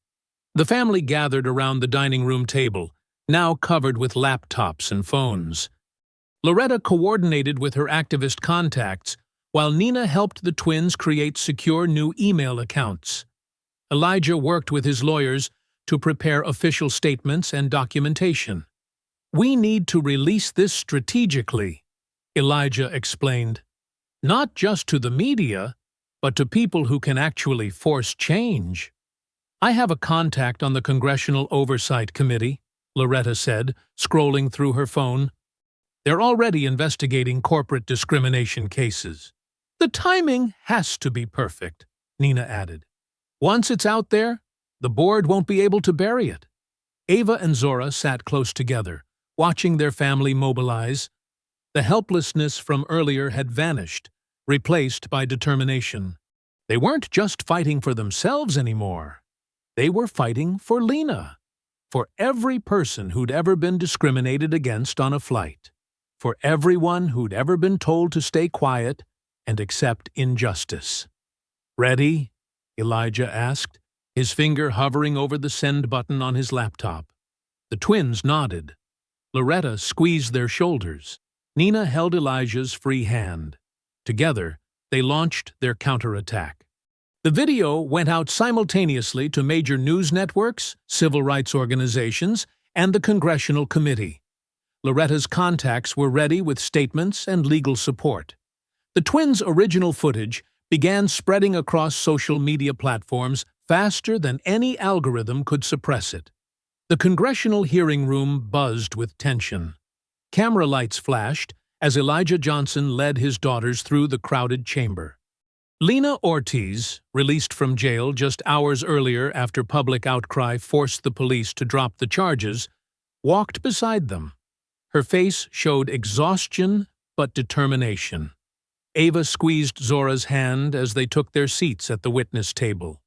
The family gathered around the dining room table, now covered with laptops and phones. Loretta coordinated with her activist contacts, while Nina helped the twins create secure new email accounts. Elijah worked with his lawyers to prepare official statements and documentation. We need to release this strategically, Elijah explained. Not just to the media, but to people who can actually force change. I have a contact on the Congressional Oversight Committee, Loretta said, scrolling through her phone. They're already investigating corporate discrimination cases. The timing has to be perfect, Nina added. Once it's out there, the board won't be able to bury it. Ava and Zora sat close together, watching their family mobilize. The helplessness from earlier had vanished, replaced by determination. They weren't just fighting for themselves anymore. They were fighting for Lena, for every person who'd ever been discriminated against on a flight, for everyone who'd ever been told to stay quiet and accept injustice. Ready? Elijah asked, his finger hovering over the send button on his laptop. The twins nodded. Loretta squeezed their shoulders. Nina held Elijah's free hand. Together, they launched their counterattack. The video went out simultaneously to major news networks, civil rights organizations, and the Congressional Committee. Loretta's contacts were ready with statements and legal support. The twins' original footage began spreading across social media platforms faster than any algorithm could suppress it. The congressional hearing room buzzed with tension. Camera lights flashed as Elijah Johnson led his daughters through the crowded chamber. Lena Ortiz, released from jail just hours earlier after public outcry forced the police to drop the charges, walked beside them. Her face showed exhaustion but determination. Ava squeezed Zora's hand as they took their seats at the witness table.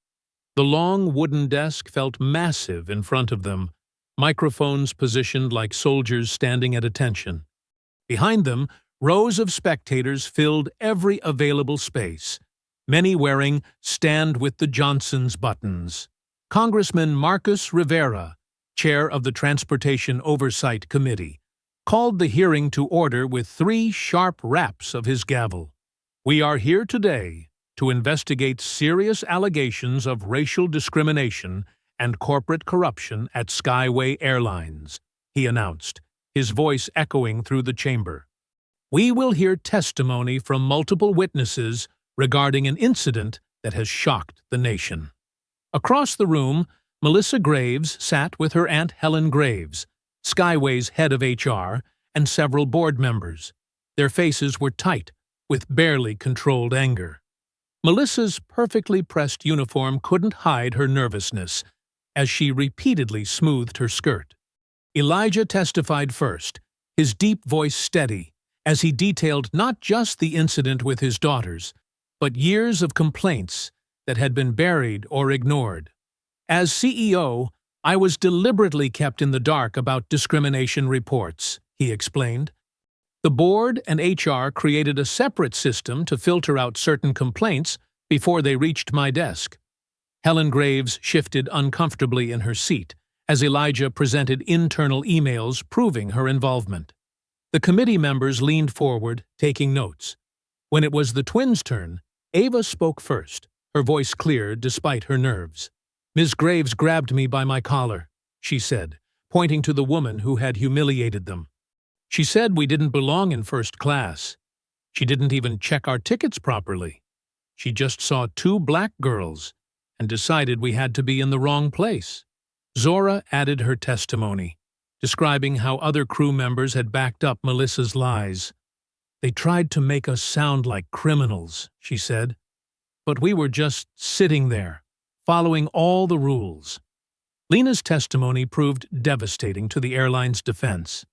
The long wooden desk felt massive in front of them, microphones positioned like soldiers standing at attention. Behind them, rows of spectators filled every available space, many wearing "Stand with the Johnsons" buttons. Congressman Marcus Rivera, chair of the Transportation Oversight Committee, called the hearing to order with 3 sharp raps of his gavel. We are here today to investigate serious allegations of racial discrimination and corporate corruption at Skyway Airlines, he announced, his voice echoing through the chamber. We will hear testimony from multiple witnesses regarding an incident that has shocked the nation. Across the room, Melissa Graves sat with her Aunt Helen Graves, Skyway's head of HR, and several board members. Their faces were tight, with barely controlled anger. Melissa's perfectly pressed uniform couldn't hide her nervousness, as she repeatedly smoothed her skirt. Elijah testified first, his deep voice steady, as he detailed not just the incident with his daughters, but years of complaints that had been buried or ignored. As CEO, I was deliberately kept in the dark about discrimination reports, he explained. The board and HR created a separate system to filter out certain complaints before they reached my desk. Helen Graves shifted uncomfortably in her seat as Elijah presented internal emails proving her involvement. The committee members leaned forward, taking notes. When it was the twins' turn, Ava spoke first, her voice clear despite her nerves. Ms. Graves grabbed me by my collar, she said, pointing to the woman who had humiliated them. She said we didn't belong in first class. She didn't even check our tickets properly. She just saw 2 black girls and decided we had to be in the wrong place. Zora added her testimony, describing how other crew members had backed up Melissa's lies. They tried to make us sound like criminals, she said. But we were just sitting there, following all the rules. Lena's testimony proved devastating to the airline's defense.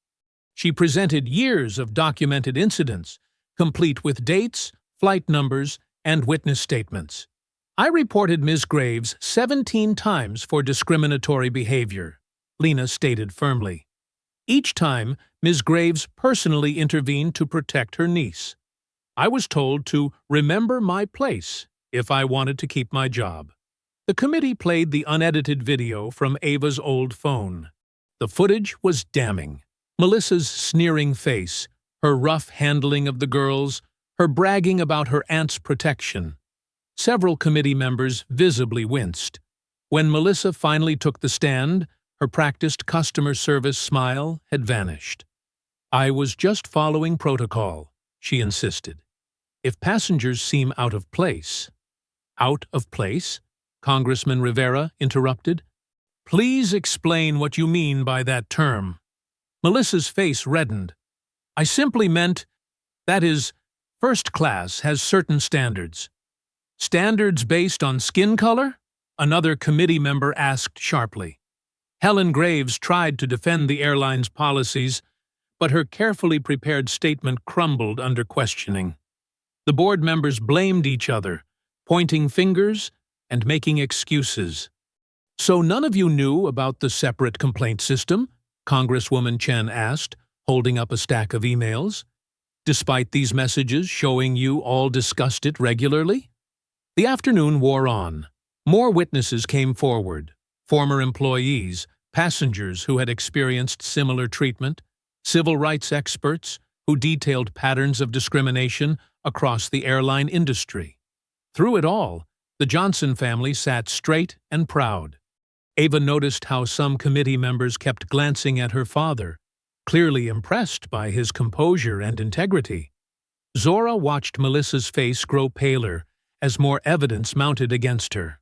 She presented years of documented incidents, complete with dates, flight numbers, and witness statements. "I reported Ms. Graves 17 times for discriminatory behavior," Lena stated firmly. "Each time, Ms. Graves personally intervened to protect her niece. I was told to remember my place if I wanted to keep my job." The committee played the unedited video from Ava's old phone. The footage was damning. Melissa's sneering face, her rough handling of the girls, her bragging about her aunt's protection. Several committee members visibly winced. When Melissa finally took the stand, her practiced customer service smile had vanished. "I was just following protocol," she insisted. "If passengers seem out of place—" "Out of place?" Congressman Rivera interrupted. "Please explain what you mean by that term." Melissa's face reddened. "I simply meant, that is, first class has certain standards." "Standards based on skin color?" another committee member asked sharply. Helen Graves tried to defend the airline's policies, but her carefully prepared statement crumbled under questioning. The board members blamed each other, pointing fingers and making excuses. "So none of you knew about the separate complaint system?" Congresswoman Chen asked, holding up a stack of emails. "Despite these messages showing you all discussed it regularly?" The afternoon wore on. More witnesses came forward: former employees, passengers who had experienced similar treatment, civil rights experts who detailed patterns of discrimination across the airline industry. Through it all, the Johnson family sat straight and proud. Ava noticed how some committee members kept glancing at her father, clearly impressed by his composure and integrity. Zora watched Melissa's face grow paler as more evidence mounted against her.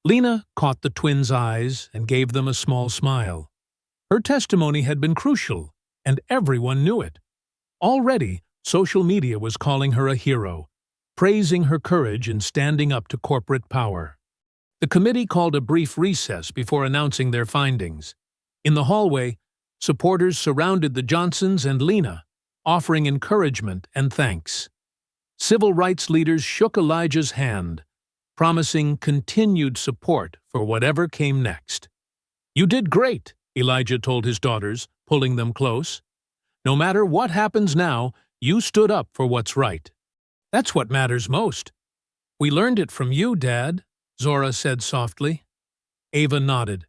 Lena caught the twins' eyes and gave them a small smile. Her testimony had been crucial, and everyone knew it. Already, social media was calling her a hero, praising her courage in standing up to corporate power. The committee called a brief recess before announcing their findings. In the hallway, supporters surrounded the Johnsons and Lena, offering encouragement and thanks. Civil rights leaders shook Elijah's hand, promising continued support for whatever came next. "You did great," Elijah told his daughters, pulling them close. "No matter what happens now, you stood up for what's right. That's what matters most." "We learned it from you, Dad," Zora said softly. Ava nodded.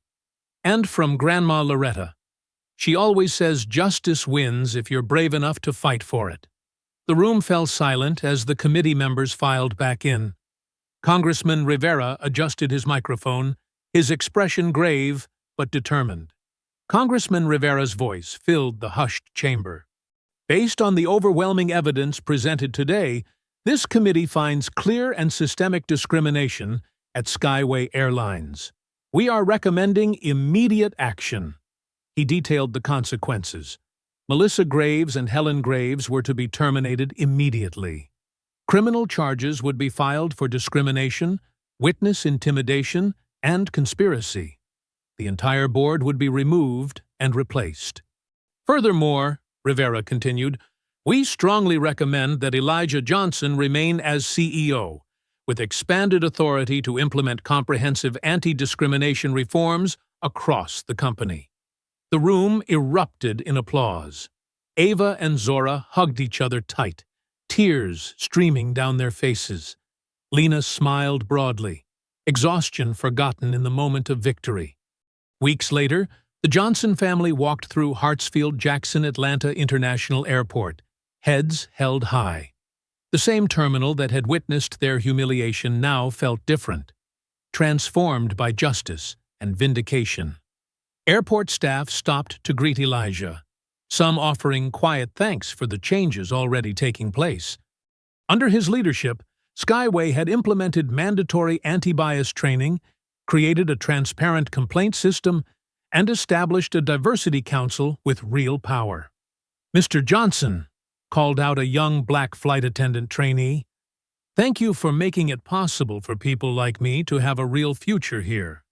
"And from Grandma Loretta. She always says justice wins if you're brave enough to fight for it." The room fell silent as the committee members filed back in. Congressman Rivera adjusted his microphone, his expression grave but determined. Congressman Rivera's voice filled the hushed chamber. "Based on the overwhelming evidence presented today, this committee finds clear and systemic discrimination at Skyway Airlines. We are recommending immediate action." He detailed the consequences. Melissa Graves and Helen Graves were to be terminated immediately. Criminal charges would be filed for discrimination, witness intimidation, and conspiracy. The entire board would be removed and replaced. "Furthermore," Rivera continued, "we strongly recommend that Elijah Johnson remain as CEO, with expanded authority to implement comprehensive anti-discrimination reforms across the company." The room erupted in applause. Ava and Zora hugged each other tight, tears streaming down their faces. Lena smiled broadly, exhaustion forgotten in the moment of victory. Weeks later, the Johnson family walked through Hartsfield-Jackson Atlanta International Airport, heads held high. The same terminal that had witnessed their humiliation now felt different, transformed by justice and vindication. Airport staff stopped to greet Elijah, some offering quiet thanks for the changes already taking place. Under his leadership, Skyway had implemented mandatory anti-bias training, created a transparent complaint system, and established a diversity council with real power. "Mr. Johnson," called out a young black flight attendant trainee, "thank you for making it possible for people like me to have a real future here."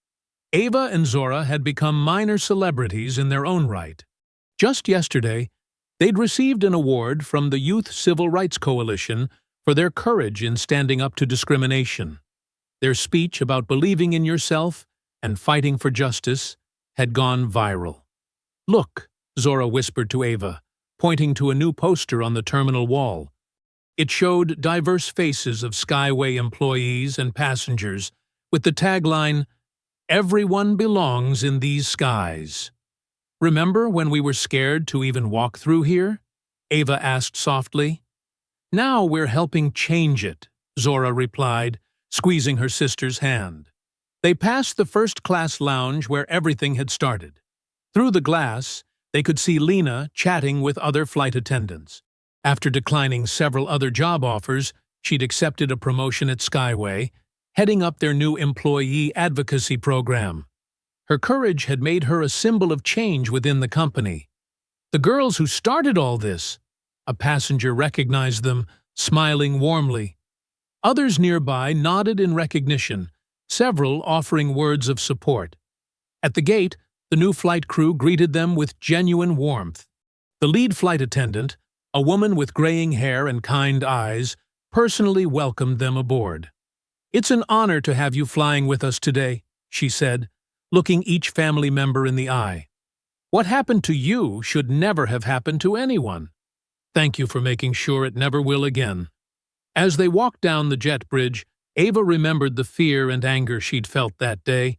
Ava and Zora had become minor celebrities in their own right. Just yesterday, they'd received an award from the Youth Civil Rights Coalition for their courage in standing up to discrimination. Their speech about believing in yourself and fighting for justice had gone viral. "Look," Zora whispered to Ava, pointing to a new poster on the terminal wall. It showed diverse faces of Skyway employees and passengers with the tagline, "Everyone belongs in these skies." "Remember when we were scared to even walk through here?" Ava asked softly. "Now we're helping change it," Zora replied, squeezing her sister's hand. They passed the first-class lounge where everything had started. Through the glass, they could see Lena chatting with other flight attendants. After declining several other job offers, she'd accepted a promotion at Skyway, heading up their new employee advocacy program. Her courage had made her a symbol of change within the company. "The girls who started all this," a passenger recognized them, smiling warmly. Others nearby nodded in recognition, several offering words of support. At the gate, the new flight crew greeted them with genuine warmth. The lead flight attendant, a woman with graying hair and kind eyes, personally welcomed them aboard. "It's an honor to have you flying with us today," she said, looking each family member in the eye. "What happened to you should never have happened to anyone. Thank you for making sure it never will again." As they walked down the jet bridge, Ava remembered the fear and anger she'd felt that day.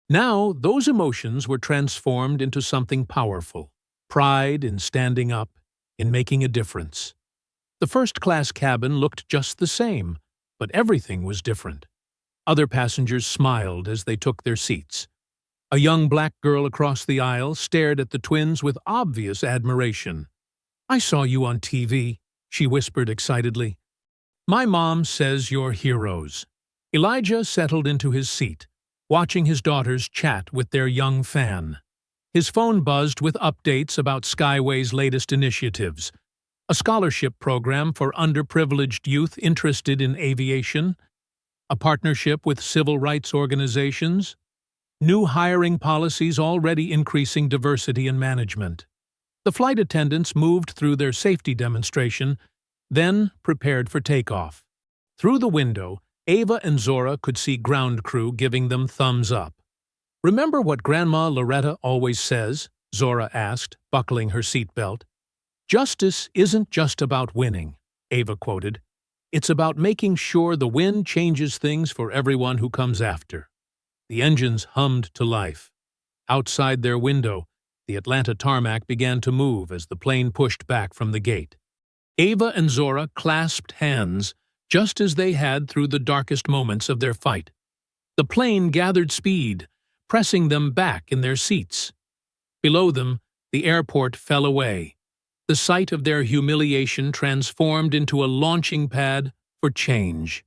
Now, those emotions were transformed into something powerful: pride in standing up, in making a difference. The first-class cabin looked just the same, but everything was different. Other passengers smiled as they took their seats. A young black girl across the aisle stared at the twins with obvious admiration. "I saw you on TV," she whispered excitedly. "My mom says you're heroes." Elijah settled into his seat, watching his daughters chat with their young fan. His phone buzzed with updates about Skyway's latest initiatives: a scholarship program for underprivileged youth interested in aviation, a partnership with civil rights organizations, new hiring policies already increasing diversity in management. The flight attendants moved through their safety demonstration, then prepared for takeoff. Through the window, Ava and Zora could see ground crew giving them thumbs up. "Remember what Grandma Loretta always says?" Zora asked, buckling her seatbelt. "Justice isn't just about winning," Ava quoted. "It's about making sure the win changes things for everyone who comes after." The engines hummed to life. Outside their window, the Atlanta tarmac began to move as the plane pushed back from the gate. Ava and Zora clasped hands, just as they had through the darkest moments of their fight. The plane gathered speed, pressing them back in their seats. Below them, the airport fell away. The sight of their humiliation transformed into a launching pad for change.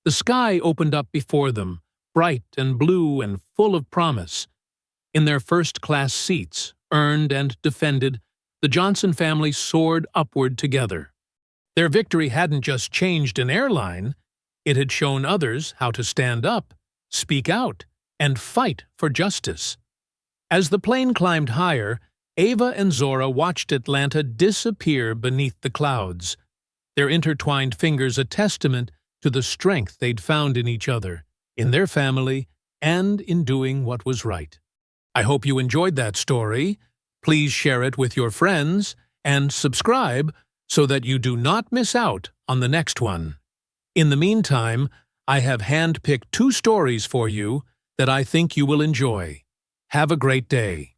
The sky opened up before them, bright and blue and full of promise. In their first-class seats, earned and defended, the Johnson family soared upward together. Their victory hadn't just changed an airline, it had shown others how to stand up, speak out, and fight for justice. As the plane climbed higher, Ava and Zora watched Atlanta disappear beneath the clouds, their intertwined fingers a testament to the strength they'd found in each other, in their family, and in doing what was right. I hope you enjoyed that story. Please share it with your friends and subscribe so that you do not miss out on the next one. In the meantime, I have handpicked 2 stories for you that I think you will enjoy. Have a great day.